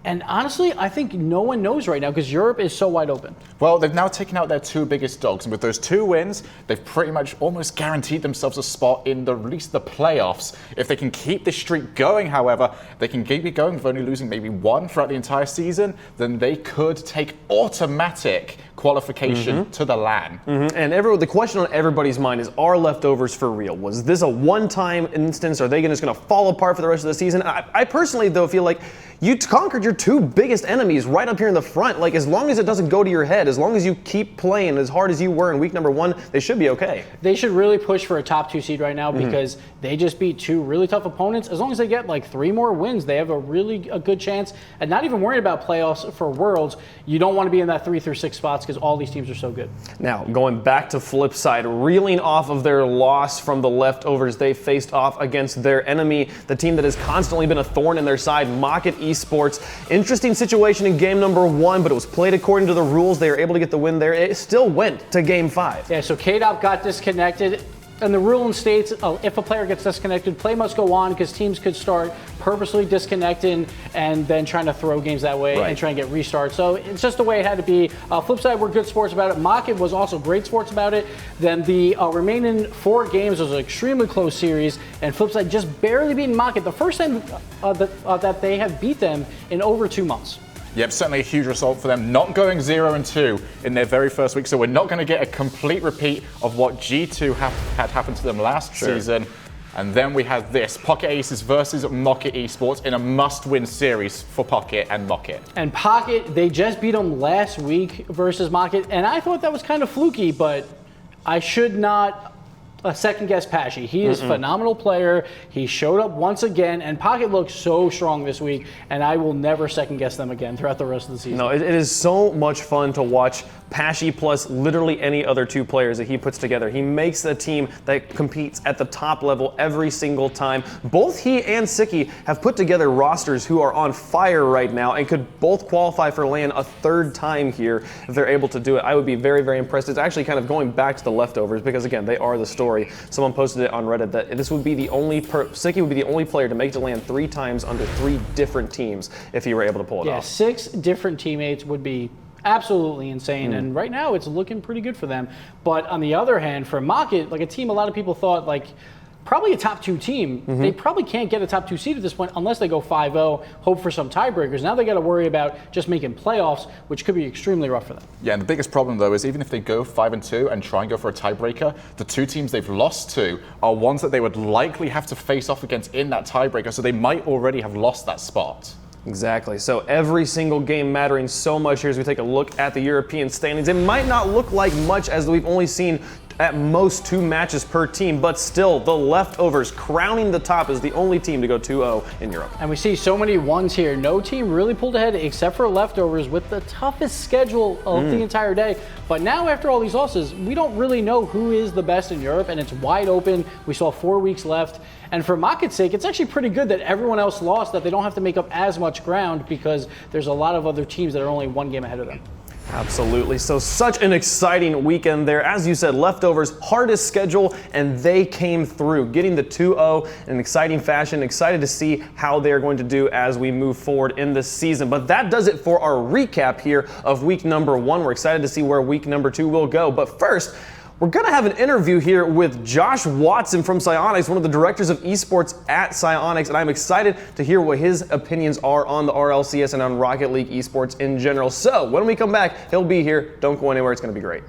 And honestly, I think no one knows right now because Europe is so wide open. Well, they've now taken out their 2 biggest dogs, and with those 2 wins, they've pretty much almost guaranteed themselves a spot in at least the playoffs. If they can keep this streak going, however, they can keep it going with only losing maybe 1 throughout the entire season, then they could take automatic qualification to the LAN. And the question on everybody's mind is, are Leftovers for real? Was this a one-time instance? Are they just going to fall apart for the rest of the season? I personally, though, feel like you conquered your 2 biggest enemies right up here in the front. Like, as long as it doesn't go to your head, as long as you keep playing as hard as you were in week number 1, they should be okay. They should really push for a top 2 seed right now because they just beat 2 really tough opponents. As long as they get like 3 more wins, they have a good chance. And not even worrying about playoffs for Worlds, you don't want to be in that 3 through 6 spots because all these teams are so good. Now, going back to Flipside, reeling off of their loss from the Leftovers, they faced off against their enemy, the team that has constantly been a thorn in their side, Mocket eSports. Interesting situation in game number 1, but it was played according to the rules. They were able to get the win there. It still went to game 5. Yeah, so KDOP got disconnected. And the rule states if a player gets disconnected, play must go on because teams could start purposely disconnecting and then trying to throw games that way and try and get restarts. So it's just the way it had to be. Flipside were good sports about it. Mocket was also great sports about it. Then the remaining 4 games was an extremely close series, and Flipside just barely beating Mocket. The first time that they have beat them in over 2 months. Yep, certainly a huge result for them, not going 0-2 in their very first week. So we're not going to get a complete repeat of what G2 had happened to them last season. And then we had this, Pocket Aces versus Mocket eSports in a must-win series for Pocket and Mocket. And Pocket, they just beat them last week versus Mocket, and I thought that was kind of fluky, but I should not second guess Pashy. He is a phenomenal player. He showed up once again, and Pocket looks so strong this week, and I will never second guess them again throughout the rest of the season. No, it is so much fun to watch Pashy plus literally any other two players that he puts together. He makes a team that competes at the top level every single time. Both he and Sicky have put together rosters who are on fire right now and could both qualify for LAN a third time here if they're able to do it. I would be very, very impressed. It's actually kind of going back to the leftovers because, again, they are the story. Someone posted it on Reddit that this would be the only Sicky would be the only player to make it to LAN 3 times under 3 different teams if he were able to pull it off. 6 different teammates would be absolutely insane, and right now it's looking pretty good for them. But on the other hand, for Mocket, like a team a lot of people thought like probably a top 2 team, they probably can't get a top 2 seed at this point unless they go 5-0, hope for some tiebreakers. Now they got to worry about just making playoffs, which could be extremely rough for them. Yeah, and the biggest problem though is even if they go 5-2 and try and go for a tiebreaker, the 2 teams they've lost to are ones that they would likely have to face off against in that tiebreaker, so they might already have lost that spot. Exactly. So every single game mattering so much here as we take a look at the European standings. It might not look like much as we've only seen at most 2 matches per team, but still the leftovers crowning the top as the only team to go 2-0 in Europe. And we see so many ones here. No team really pulled ahead except for leftovers with the toughest schedule of the entire day. But now after all these losses, we don't really know who is the best in Europe, and it's wide open. We saw 4 weeks left. And for Mocket's sake, it's actually pretty good that everyone else lost, that they don't have to make up as much ground because there's a lot of other teams that are only 1 game ahead of them. Absolutely. So such an exciting weekend there. As you said, leftovers, hardest schedule, and they came through, getting the 2-0 in an exciting fashion. Excited to see how they're going to do as we move forward in this season. But that does it for our recap here of week number 1. We're excited to see where week number 2 will go. But first, we're going to have an interview here with Josh Watson from Psyonix, one of the directors of esports at Psyonix, and I'm excited to hear what his opinions are on the RLCS and on Rocket League esports in general. So when we come back, he'll be here. Don't go anywhere. It's going to be great.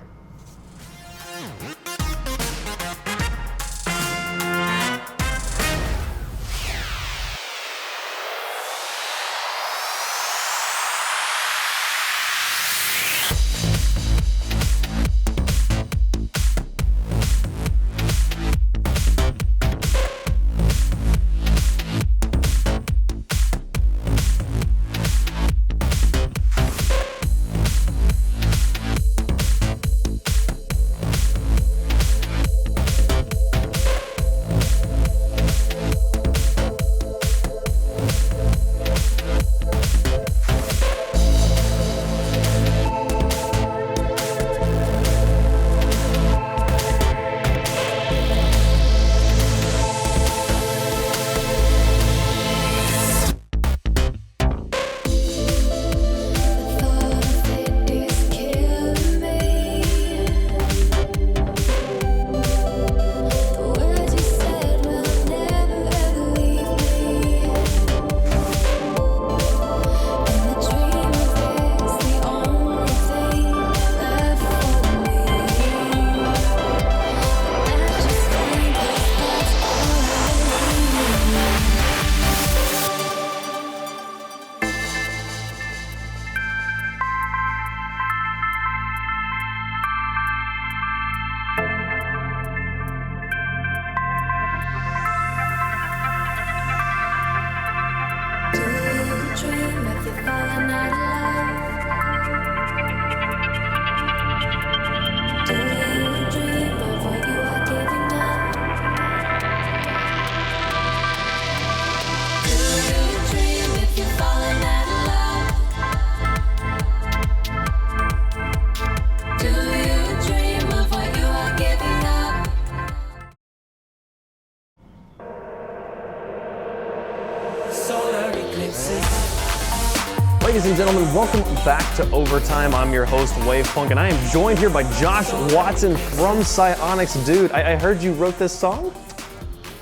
Ladies and gentlemen, welcome back to Overtime. I'm your host, Wavepunk, and I am joined here by Josh Watson from Psyonix. Dude, I heard you wrote this song?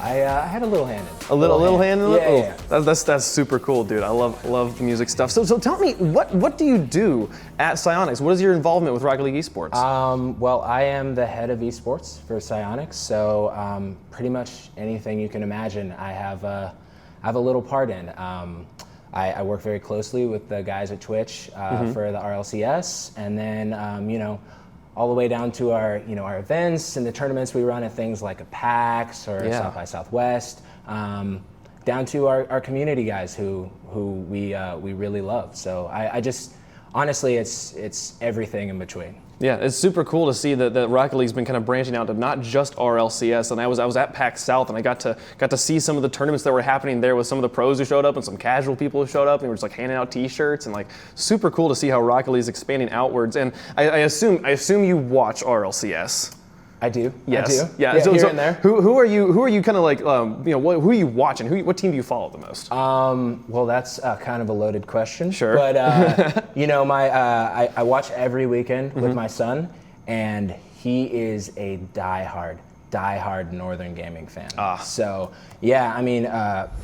I had a little hand in it. A little hand in it? Yeah. That's super cool, dude. I love the music stuff. So tell me, what do you do at Psyonix? What is your involvement with Rocket League eSports? Well, I am the head of eSports for Psyonix, so pretty much anything you can imagine, I have a little part in. I work very closely with the guys at Twitch for the RLCS, and then all the way down to our events and the tournaments we run at things like a PAX or South by Southwest, down to our community guys who we really love. So I just honestly, it's everything in between. Yeah, it's super cool to see that Rocket League's been kind of branching out to not just RLCS. And I was at PAX South, and I got to see some of the tournaments that were happening there with some of the pros who showed up and some casual people who showed up, and we were just like handing out T-shirts, and like super cool to see how Rocket League is expanding outwards. And I assume you watch RLCS. I do. Yes. I do. Yeah. Here and there. Who are you kind of like who are you watching? What team do you follow the most? Well, that's kind of a loaded question. Sure. But I watch every weekend with my son, and he is a diehard Northern Gaming fan. So yeah, I mean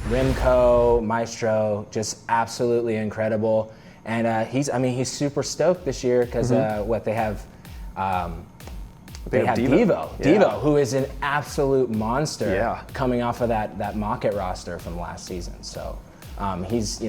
Rimco, Maestro, just absolutely incredible, and he's super stoked this year because what they have. They have Devo, who is an absolute monster coming off of that Mocket roster from last season. So he's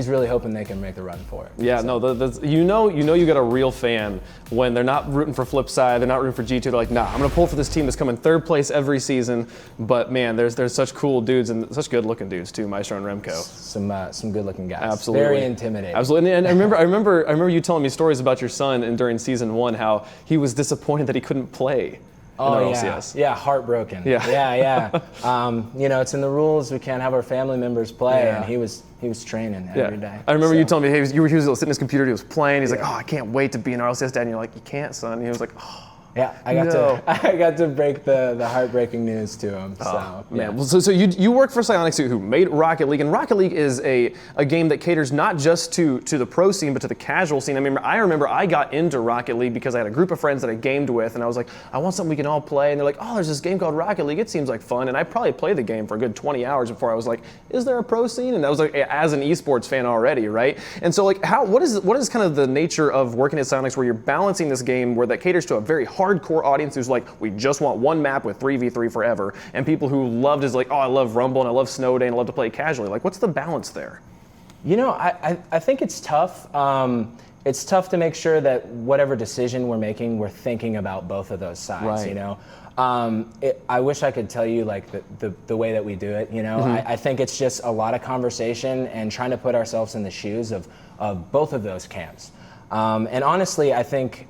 really hoping they can make the run for it. Yeah, so. no, you got a real fan when they're not rooting for Flipside, they're not rooting for G2. They're like, nah, I'm gonna pull for this team that's coming third place every season. But man, there's such cool dudes and such good looking dudes too, Maestro and Remco. Some good looking guys. Absolutely. Very intimidating. Absolutely. And I remember you telling me stories about your son and during season 1 how he was disappointed that he couldn't play. Yeah, heartbroken. Yeah. It's in the rules. We can't have our family members play, and he was training every day. I remember you telling me he was sitting at his computer, he was playing. He's like, I can't wait to be an RLCS dad. And you're like, you can't, son. And he was like, Yeah, I got to break the heartbreaking news to him. So man, well, so you work for Psyonix, who made Rocket League, and Rocket League is a game that caters not just to the pro scene, but to the casual scene. I remember I got into Rocket League because I had a group of friends that I gamed with, and I was like, I want something we can all play. And they're like, oh, there's this game called Rocket League. It seems like fun. And I probably played the game for a good 20 hours before I was like, is there a pro scene? And I was like, as an esports fan already, right? And so like, what is kind of the nature of working at Psyonix where you're balancing this game where that caters to a very hardcore audience who's like, we just want one map with 3v3 forever, and people who loved is like, oh, I love Rumble and I love Snow Day and I love to play casually. Like, what's the balance there? I think it's tough. It's tough to make sure that whatever decision we're making, we're thinking about both of those sides. Right. I wish I could tell you like the way that we do it. I think it's just a lot of conversation and trying to put ourselves in the shoes of both of those camps. And honestly, I think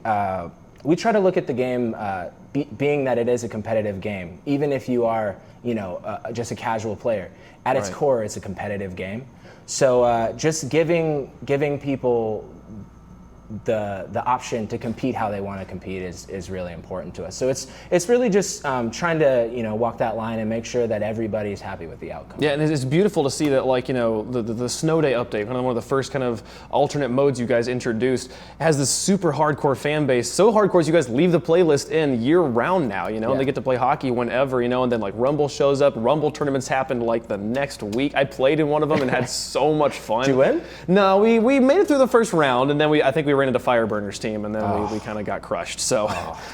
we try to look at the game being that it is a competitive game, even if you are, just a casual player. At its core, it's a competitive game. So just giving people the option to compete how they want to compete is really important to us. So it's really just trying to walk that line and make sure that everybody's happy with the outcome. Yeah, and it's beautiful to see that the Snow Day update, one of the first kind of alternate modes you guys introduced, has this super hardcore fan base. So hardcore, you guys leave the playlist in year round now. And they get to play hockey whenever. And then like Rumble shows up. Rumble tournaments happened like the next week. I played in one of them and had so much fun. Did you win? No, we made it through the first round, and then I think we ran into Fireburner's team, and then we kind of got crushed. So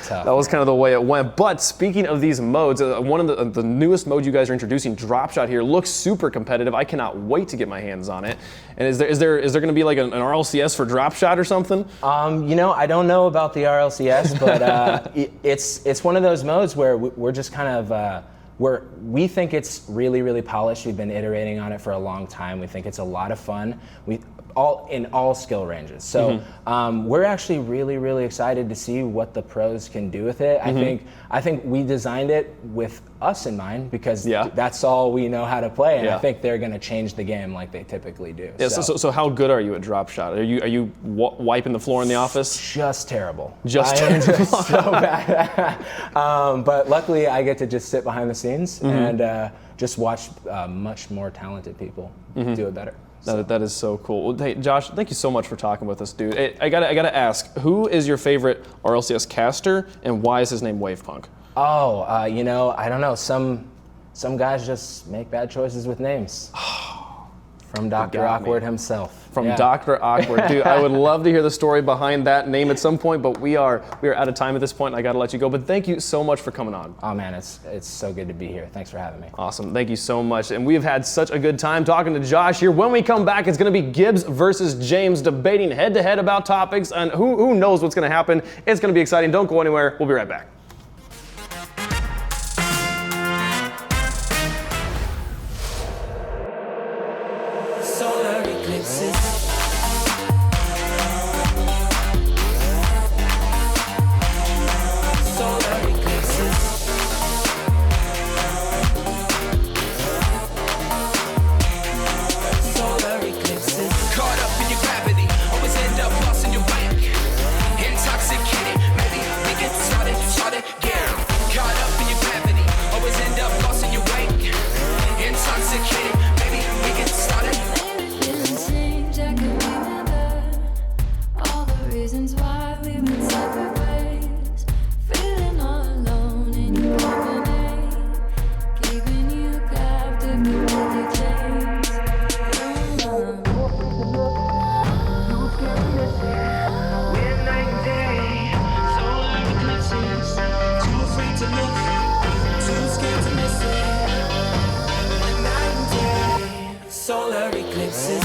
that was kind of the way it went. But speaking of these modes, one of the newest modes you guys are introducing, Drop Shot here, looks super competitive. I cannot wait to get my hands on it. And is there going to be like an RLCS for Drop Shot or something? I don't know about the RLCS, but it's one of those modes where we're just kind of we think it's really, really polished. We've been iterating on it for a long time. We think it's a lot of fun. In all skill ranges. So we're actually really, really excited to see what the pros can do with it. I think we designed it with us in mind because that's all we know how to play, and I think they're going to change the game like they typically do. Yeah. So how good are you at Drop Shot? Are you wiping the floor in the office? Just terrible. Just so bad. But luckily, I get to just sit behind the scenes and just watch much more talented people do it better. That is so cool. Well, hey, Josh, thank you so much for talking with us, dude. Hey, I gotta ask, who is your favorite RLCS caster, and why is his name Wavepunk? I don't know. Some some guys just make bad choices with names. From Dr. Awkward himself. From Dr. Awkward. Dude, I would love to hear the story behind that name at some point, but we are out of time at this point, and I got to let you go. But thank you so much for coming on. Oh, man, it's so good to be here. Thanks for having me. Awesome. Thank you so much. And we've had such a good time talking to Josh here. When we come back, it's going to be Gibbs versus James debating head-to-head about topics, and who knows what's going to happen. It's going to be exciting. Don't go anywhere. We'll be right back. Solar eclipses. Solar eclipses. Solar eclipses. Caught up in your gravity, always end up lost in your wake. Intoxicated, maybe we get started again. Caught up in your gravity, always end up lost in your wake. Intoxicated, maybe we get started. Change, I can remember all the reasons why we went separate ways. Feeling all alone in your company, keeping you captive with the chains. We're night and day, solar eclipses. Too afraid to look, too scared to miss it. We're night and day, Solar eclipses.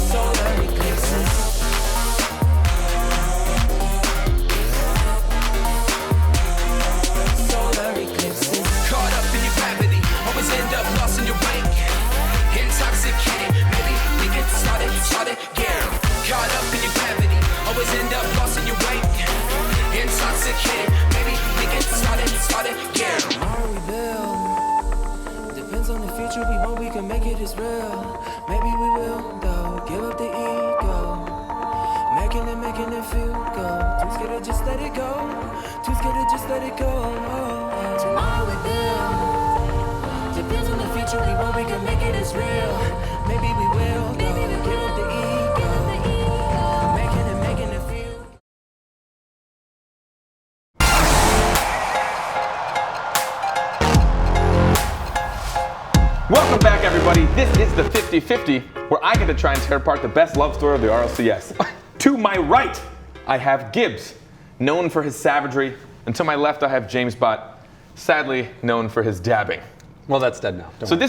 Solar eclipses. Solar eclipses. caught up in your gravity, always end up lost in your wake. Intoxicated, maybe we get started again. Caught up in your gravity, always end up lost in your wake. Intoxicated, maybe we get started again. Tomorrow we build. Depends on the future we want, we can make it as real. Maybe we will, though. Give up the ego. Making it feel good. Too scared to just let it go. Too scared to just let it go. Tomorrow we build. Depends on the future we want, we can make it as real. Maybe we will, though. Give up the ego. Making it feel. Welcome back, everybody. This is the 50-50, where I get to try and tear apart the best love story of the RLCS. To my right, I have Gibbs, known for his savagery, and to my left, I have James Bott, sadly known for his dabbing. Well, that's dead now. Don't So worry.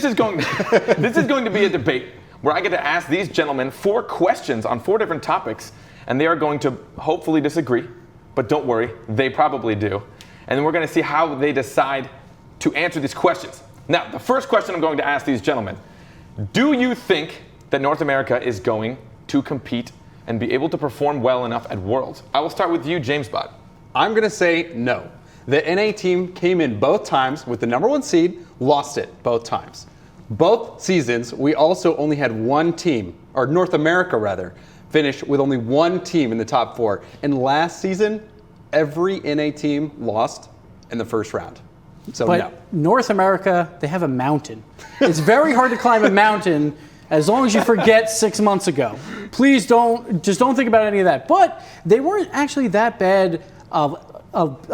this is going to be a debate where I get to ask these gentlemen 4 questions on 4 different topics, and they are going to hopefully disagree, but don't worry, they probably do. And then we're going to see how they decide to answer these questions. Now, the first question I'm going to ask these gentlemen: do you think that North America is going to compete and be able to perform well enough at Worlds? I will start with you, James Bott. I'm going to say no. The NA team came in both times with the #1 seed, lost it both times. Both seasons, we also only had one team, or North America rather, finish with only one team in the top 4. And last season, every NA team lost in the first round. So But no. North America, they have a mountain. It's very hard to climb a mountain as long as you forget 6 months ago. Please don't think about any of that. But they weren't actually that bad.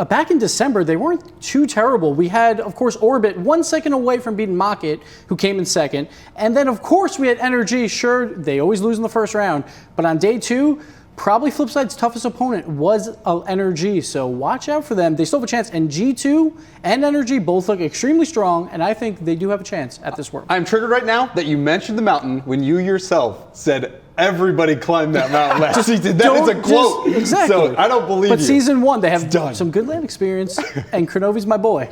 Back in December, they weren't too terrible. We had, of course, Orbit 1 second away from beating Mocket, who came in second. And then, of course, we had Energy. Sure, they always lose in the first round. But on day 2, probably Flipside's toughest opponent was Energy. So watch out for them. They still have a chance. And G2 and Energy both look extremely strong. And I think they do have a chance at this World. I'm triggered right now that you mentioned the mountain when you yourself said everybody climbed that mountain last season. That is a quote. Exactly. So I don't believe But you. season 1, they have done. some good land experience. And Kronovi's my boy.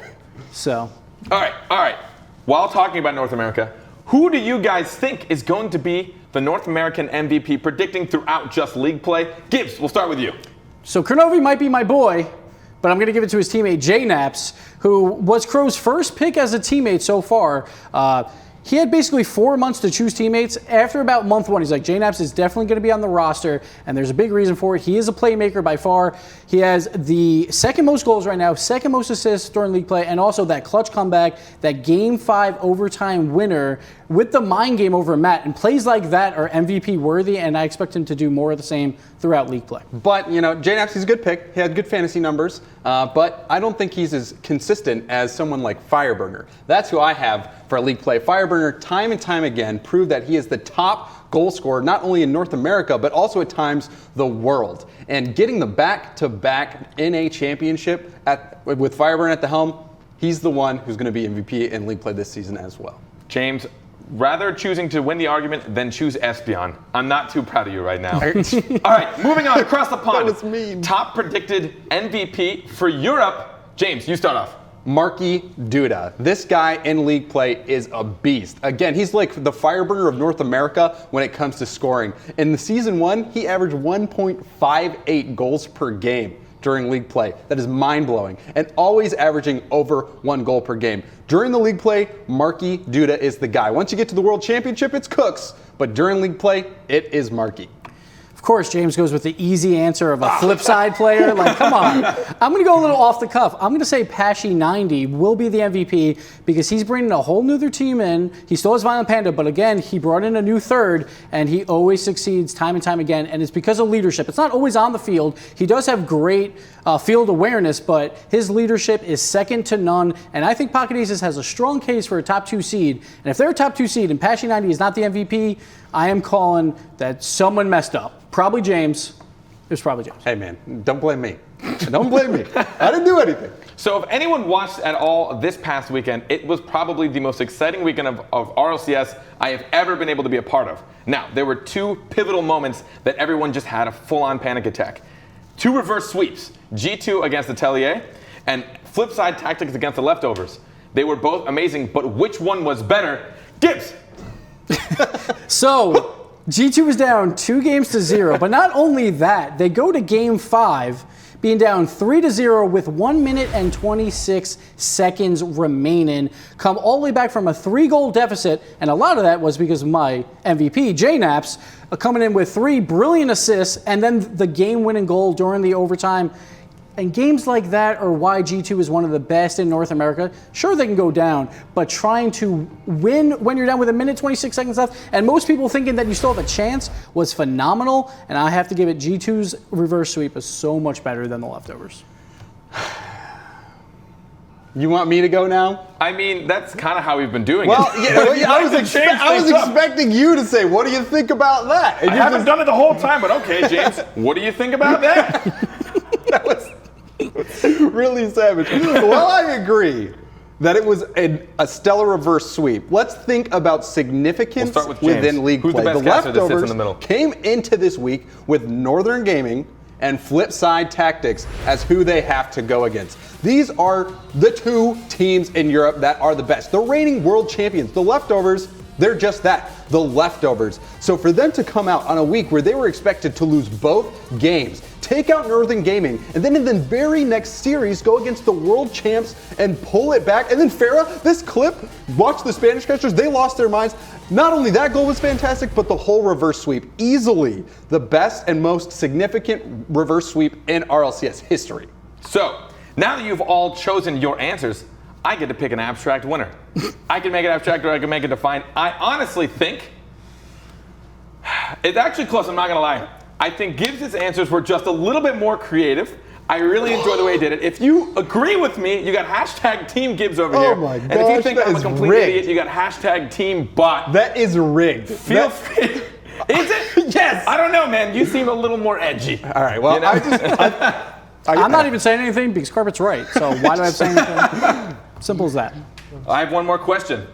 So. All right. While talking about North America, who do you guys think is going to be the North American MVP, predicting throughout just league play? Gibbs, we'll start with you. So Kronovi might be my boy, but I'm going to give it to his teammate J-Naps, who was Crow's first pick as a teammate so far. he had basically 4 months to choose teammates. After about month 1, he's like, JNaps is definitely going to be on the roster, and there's a big reason for it. He is a playmaker by far. He has the second most goals right now, second most assists during league play, and also that clutch comeback, that Game 5 overtime winner with the mind game over Matt. And plays like that are MVP worthy, and I expect him to do more of the same throughout league play. But, JNaps, he's a good pick. He had good fantasy numbers, but I don't think he's as consistent as someone like Fireburner. That's who I have for league play. Fireburner, time and time again, proved that he is the top goal scorer, not only in North America, but also at times the world. And getting the back-to-back NA championship with Fireburner at the helm, he's the one who's going to be MVP in league play this season as well. James, rather choosing to win the argument than choose Espion. I'm not too proud of you right now. All right, moving on across the pond. That was mean. Top predicted MVP for Europe. James, you start off. Marky Duda. This guy in league play is a beast. Again, he's like the Fireburner of North America when it comes to scoring. In the season 1, he averaged 1.58 goals per game during league play. That is mind-blowing. And always averaging over 1 goal per game. During the league play, Marky Duda is the guy. Once you get to the World Championship, it's Cooks. But during league play, it is Marky. Of course, James goes with the easy answer of a flip side player. Like, come on. I'm going to go a little off the cuff. I'm going to say Pashy90 will be the MVP because he's bringing a whole nother team in. He still has Violent Panda, but again, he brought in a new third, and he always succeeds time and time again, and it's because of leadership. It's not always on the field. He does have great field awareness, but his leadership is second to none, and I think Pocket Aces has a strong case for a top 2 seed, and if they're a top 2 seed and Pashy90 is not the MVP, I am calling that someone messed up. Probably James. It was probably James. Hey, man, don't blame me. Don't blame me. I didn't do anything. So if anyone watched at all this past weekend, it was probably the most exciting weekend of RLCS I have ever been able to be a part of. Now, there were 2 pivotal moments that everyone just had a full-on panic attack. 2 reverse sweeps, G2 against the Tellier, and flip side tactics against the Leftovers. They were both amazing, but which one was better? Gibbs! So, G2 was down 2-0, but not only that, they go to Game 5 being down 3-0 with 1 minute and 26 seconds remaining, come all the way back from a 3-goal deficit, and a lot of that was because of my MVP, JNaps, coming in with 3 brilliant assists, and then the game-winning goal during the overtime. And games like that are why G2 is one of the best in North America. Sure, they can go down, but trying to win when you're down with 1 minute, 26 seconds left, and most people thinking that you still have a chance was phenomenal, and I have to give it G2's reverse sweep is so much better than the Leftovers. You want me to go now? I mean, that's kind of how we've been doing well, it. Yeah, I was expecting you to say, what do you think about that? And I haven't done it the whole time, but okay, James, what do you think about that? That was really savage. Well, I agree that it was a stellar reverse sweep. Let's think about significance within league play. The Leftovers came into this week with Northern Gaming and Flip Side Tactics as who they have to go against. These are the 2 teams in Europe that are the best. The reigning world champions. The Leftovers, they're just that, the Leftovers. So for them to come out on a week where they were expected to lose both games, take out Northern Gaming, and then in the very next series go against the world champs and pull it back. And then Farah, this clip, watch the Spanish catchers, they lost their minds. Not only that goal was fantastic, but the whole reverse sweep. Easily the best and most significant reverse sweep in RLCS history. So, now that you've all chosen your answers, I get to pick an abstract winner. I can make it abstract or I can make it defined. I honestly think it's actually close, I'm not gonna lie. I think Gibbs' answers were just a little bit more creative. I really enjoy the way he did it. If you agree with me, you got hashtag Team Gibbs over here. Oh my gosh, and if you think I'm a complete rigged. idiot, you got hashtag Team Bot. That is rigged. Feel free. Is it? Yes. I don't know, man. You seem a little more edgy. All right, well, you know? I'm not even saying anything because Carpet's right, so why do I have to say anything? Simple as that. I have one more question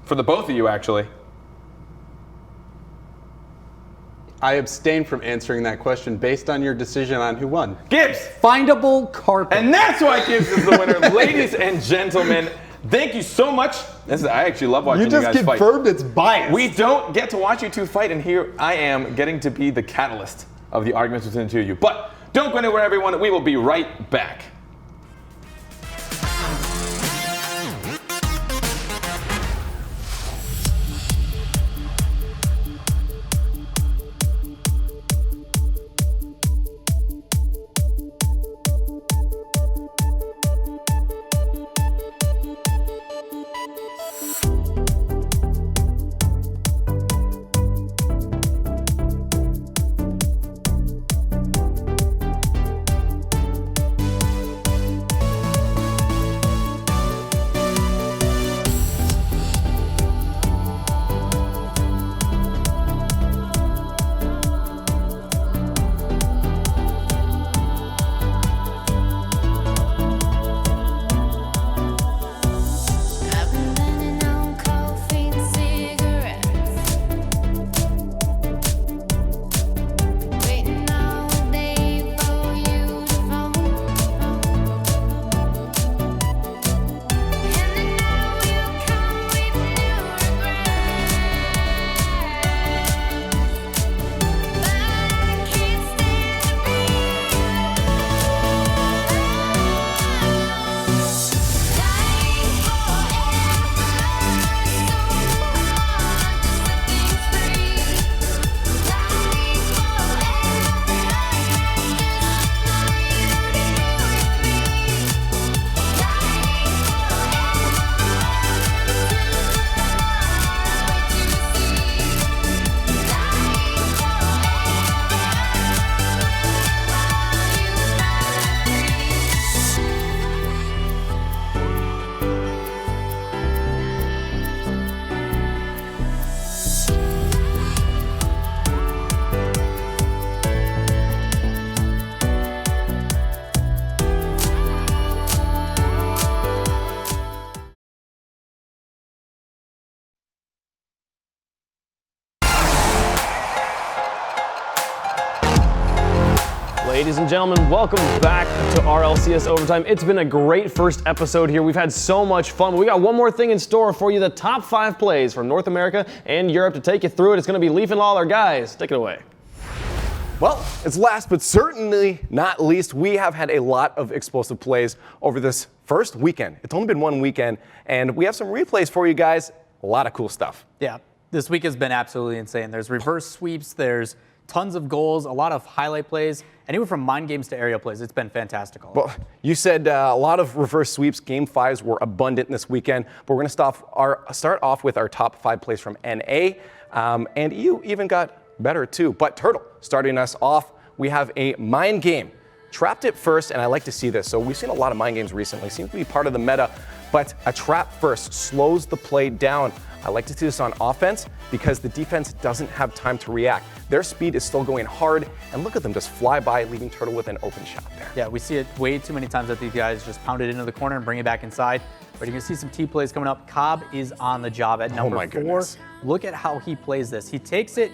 for the both of you, actually. I abstain from answering that question based on your decision on who won. Gibbs! Findable Carpet. And that's why Gibbs is the winner. Ladies and gentlemen, thank you so much. I actually love watching you guys fight. You just confirmed it's biased. We don't get to watch you 2 fight, and here I am getting to be the catalyst of the arguments between the 2 of you. But don't go anywhere, everyone. We will be right back. Ladies and gentlemen, welcome back to RLCS Overtime. It's been a great first episode here. We've had so much fun. We got one more thing in store for you, the top 5 plays from North America and Europe. To take you through it, it's going to be Leaf and Lawler. Guys, take it away. Well, it's last but certainly not least, we have had a lot of explosive plays over this first weekend. It's only been one weekend, and we have some replays for you guys. A lot of cool stuff. Yeah, this week has been absolutely insane. There's reverse sweeps, there's tons of goals, a lot of highlight plays, anywhere from mind games to aerial plays. It's been fantastic. Well, you said a lot of reverse sweeps. Game 5s were abundant this weekend, but we're going to start off with our top 5 plays from NA, and EU even got better too. But Turtle, starting us off, we have a mind game. Trapped it first, and I like to see this. So we've seen a lot of mind games recently. Seems to be part of the meta, but a trap first slows the play down. I like to see this on offense because the defense doesn't have time to react. Their speed is still going hard, and look at them just fly by, leaving Turtle with an open shot there. Yeah, we see it way too many times that these guys just pound it into the corner and bring it back inside. But you're going to see some T plays coming up. Cobb is on the job at number 4. Goodness. Look at how he plays this. He takes it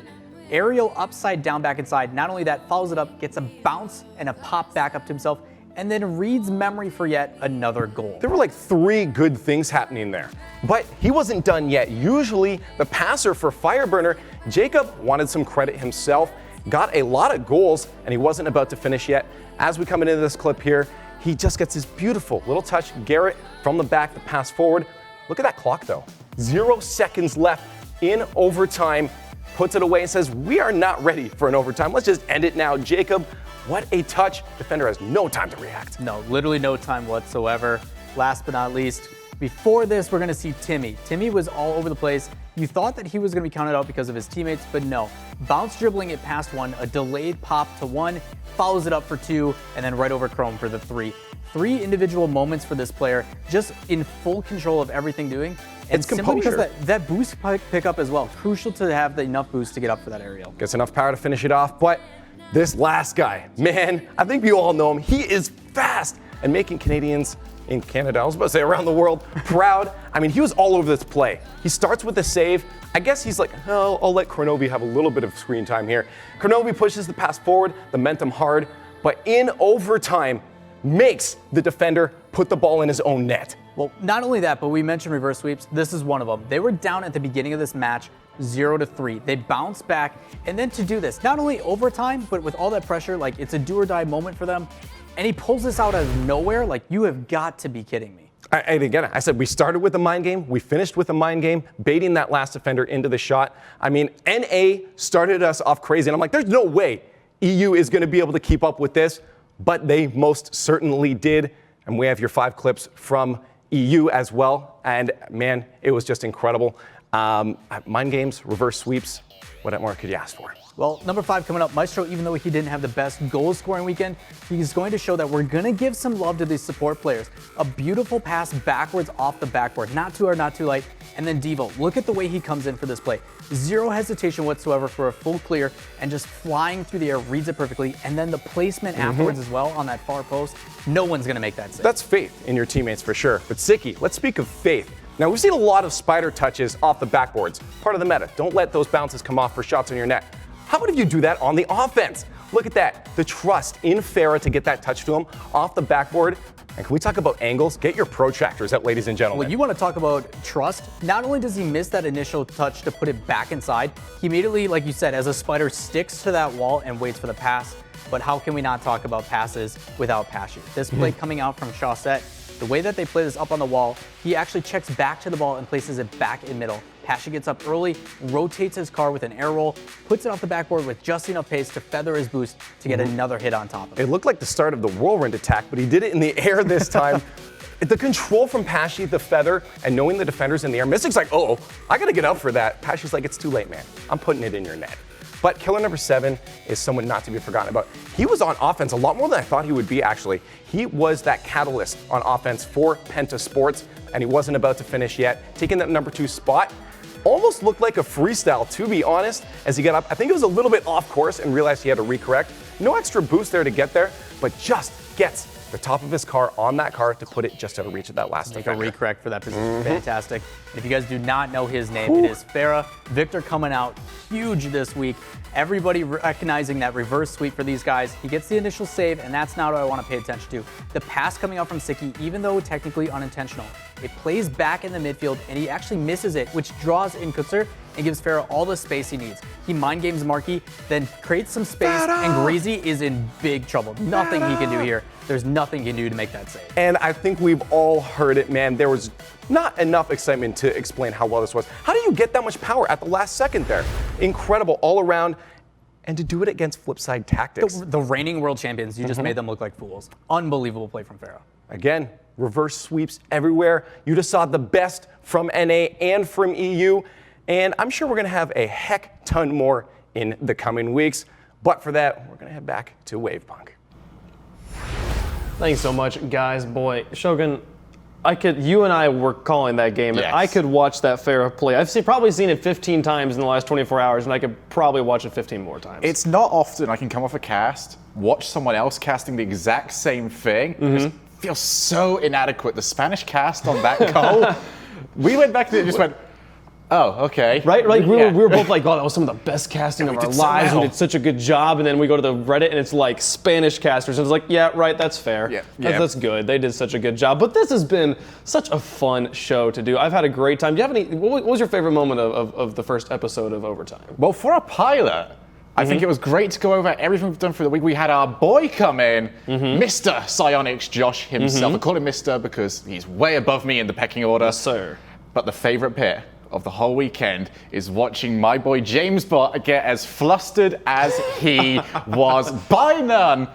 aerial upside down back inside. Not only that, follows it up, gets a bounce and a pop back up to himself, and then reads memory for yet another goal. There were like 3 good things happening there. But he wasn't done yet. Usually the passer for Fireburner, Jacob, wanted some credit himself, got a lot of goals, and he wasn't about to finish yet. As we come into this clip here, he just gets this beautiful little touch. Garrett from the back, the pass forward. Look at that clock though. 0 seconds left in overtime. Puts it away and says, we are not ready for an overtime. Let's just end it now. Jacob, what a touch. Defender has no time to react. No, literally no time whatsoever. Last but not least, before this, we're going to see Timmy. Timmy was all over the place. You thought that he was going to be counted out because of his teammates, but no. Bounce dribbling it past 1, a delayed pop to 1, follows it up for 2, and then right over Chrome for the 3. 3 individual moments for this player, just in full control of everything doing. And it's composure. Because that boost pick up as well. Crucial to have enough boost to get up for that aerial. Gets enough power to finish it off, but this last guy, man, I think you all know him. He is fast and making Canadians in Canada, I was about to say around the world, proud. I mean, he was all over this play. He starts with a save. I guess he's like, oh, I'll let Kronovi have a little bit of screen time here. Kronovi pushes the pass forward, the momentum hard, but in overtime, makes the defender put the ball in his own net. Well, not only that, but we mentioned reverse sweeps. This is one of them. They were down at the beginning of this match, 0-3. They bounced back, and then to do this, not only overtime, but with all that pressure, like it's a do or die moment for them. And he pulls this out of nowhere. Like, you have got to be kidding me. And again, I said we started with a mind game, we finished with a mind game, baiting that last defender into the shot. I mean, NA started us off crazy, and I'm like, there's no way EU is going to be able to keep up with this, but they most certainly did. And we have your 5 clips from EU as well, and man, it was just incredible. Mind games, reverse sweeps, what more could you ask for? Well, number 5 coming up, Maestro, even though he didn't have the best goal scoring weekend, he's going to show that we're going to give some love to these support players. A beautiful pass backwards off the backboard, not too hard, not too light. And then Devo, look at the way he comes in for this play. 0 hesitation whatsoever for a full clear and just flying through the air, reads it perfectly. And then the placement afterwards as well on that far post. No one's going to make that save. That's faith in your teammates for sure. But Siki, let's speak of faith. Now, we've seen a lot of spider touches off the backboards. Part of the meta. Don't let those bounces come off for shots on your net. How about if you do that on the offense? Look at that. The trust in Farah to get that touch to him off the backboard. And can we talk about angles? Get your protractors out, ladies and gentlemen. Well, you want to talk about trust? Not only does he miss that initial touch to put it back inside, he immediately, like you said, as a spider, sticks to that wall and waits for the pass. But how can we not talk about passes without Pashy? This play coming out from Chaussette, the way that they play this up on the wall, he actually checks back to the ball and places it back in middle. Pashy gets up early, rotates his car with an air roll, puts it off the backboard with just enough pace to feather his boost to get another hit on top of it. It looked like the start of the whirlwind attack, but he did it in the air this time. The control from Pashy, the feather, and knowing the defender's in the air. Mystic's like, oh, I gotta get up for that. Pashy's like, it's too late, man. I'm putting it in your net. But killer number 7 is someone not to be forgotten about. He was on offense a lot more than I thought he would be, actually. He was that catalyst on offense for Penta Sports, and he wasn't about to finish yet. Taking that number 2 spot, almost looked like a freestyle, to be honest, as he got up. I think it was a little bit off course and realized he had to recorrect. No extra boost there to get there, but just gets the top of his car on that car to put it just out of reach of that last Make a defender. recorrect for that position. Fantastic. If you guys do not know his name, it is Farah. Victor coming out huge this week. Everybody recognizing that reverse sweep for these guys. He gets the initial save, and that's not what I want to pay attention to. The pass coming out from Siki, even though technically unintentional, it plays back in the midfield, and he actually misses it, which draws in Kutzer and gives Farah all the space he needs. He mind games Markey, then creates some space, and Greasy is in big trouble. Nothing he can do here. There's nothing he can do to make that save. And I think we've all heard it, man. There was not enough excitement to explain how well this was. How do you get that much power at the last second there? Incredible all around. And to do it against Flipside Tactics. The reigning world champions, you just made them look like fools. Unbelievable play from Farah. Again, reverse sweeps everywhere. You just saw the best from NA and from EU. And I'm sure we're going to have a heck ton more in the coming weeks. But for that, we're going to head back to Wavepunk. Thanks so much, guys. Boy, Shogun, you and I were calling that game, and Yes. I could watch that Farah play. I've probably seen it 15 times in the last 24 hours, and I could probably watch it 15 more times. It's not often I can come off a cast, watch someone else casting the exact same thing, and just feel so inadequate. The Spanish cast on that goal, we went back and just went, oh, okay. Right? Like we Yeah. were both like, oh, that was some of the best casting of our did so lives. We well. did such a good job. And then we go to the Reddit and it's like Spanish casters. And it's like, yeah, right, that's fair. Yeah. That's good. They did such a good job. But this has been such a fun show to do. I've had a great time. Do you have any? What was your favorite moment of the first episode of Overtime? Well, for a pilot, I think it was great to go over everything we've done for the week. We had our boy come in, Mr. Psyonix Josh himself. I call him Mr. because he's way above me in the pecking order. Yes, sir. But the favorite bit of the whole weekend is watching my boy James Bot get as flustered as he was. By none,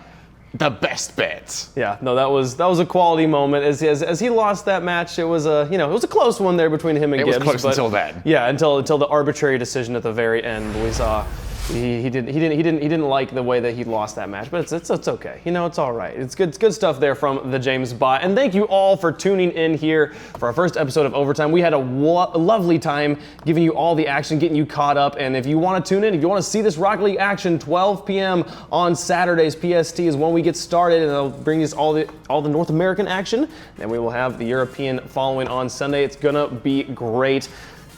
the best bit. Yeah, no, that was a quality moment. As he lost that match, it was a it was a close one there between him and It was Gibbs. close but- until then. Yeah, until the arbitrary decision at the very end. We saw he didn't like the way that he lost that match, but it's okay. It's all right. It's good stuff there from the James Bot. And thank you all for tuning in here for our first episode of Overtime. We had a lovely time giving you all the action, getting you caught up. And if you want to tune in, if you want to see this Rocket League action, 12 p.m. on Saturdays, PST is when we get started, and I'll bring you all the North American action. Then we will have the European following on Sunday. It's gonna be great.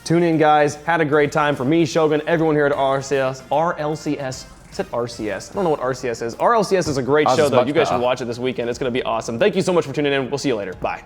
Tune in, guys. Had a great time. For me, Shogun, everyone here at RLCS. I said RCS. I don't know what RCS is. RLCS is a great Ours show, is though. much You guys should better. watch it this weekend. It's going to be awesome. Thank you so much for tuning in. We'll see you later. Bye.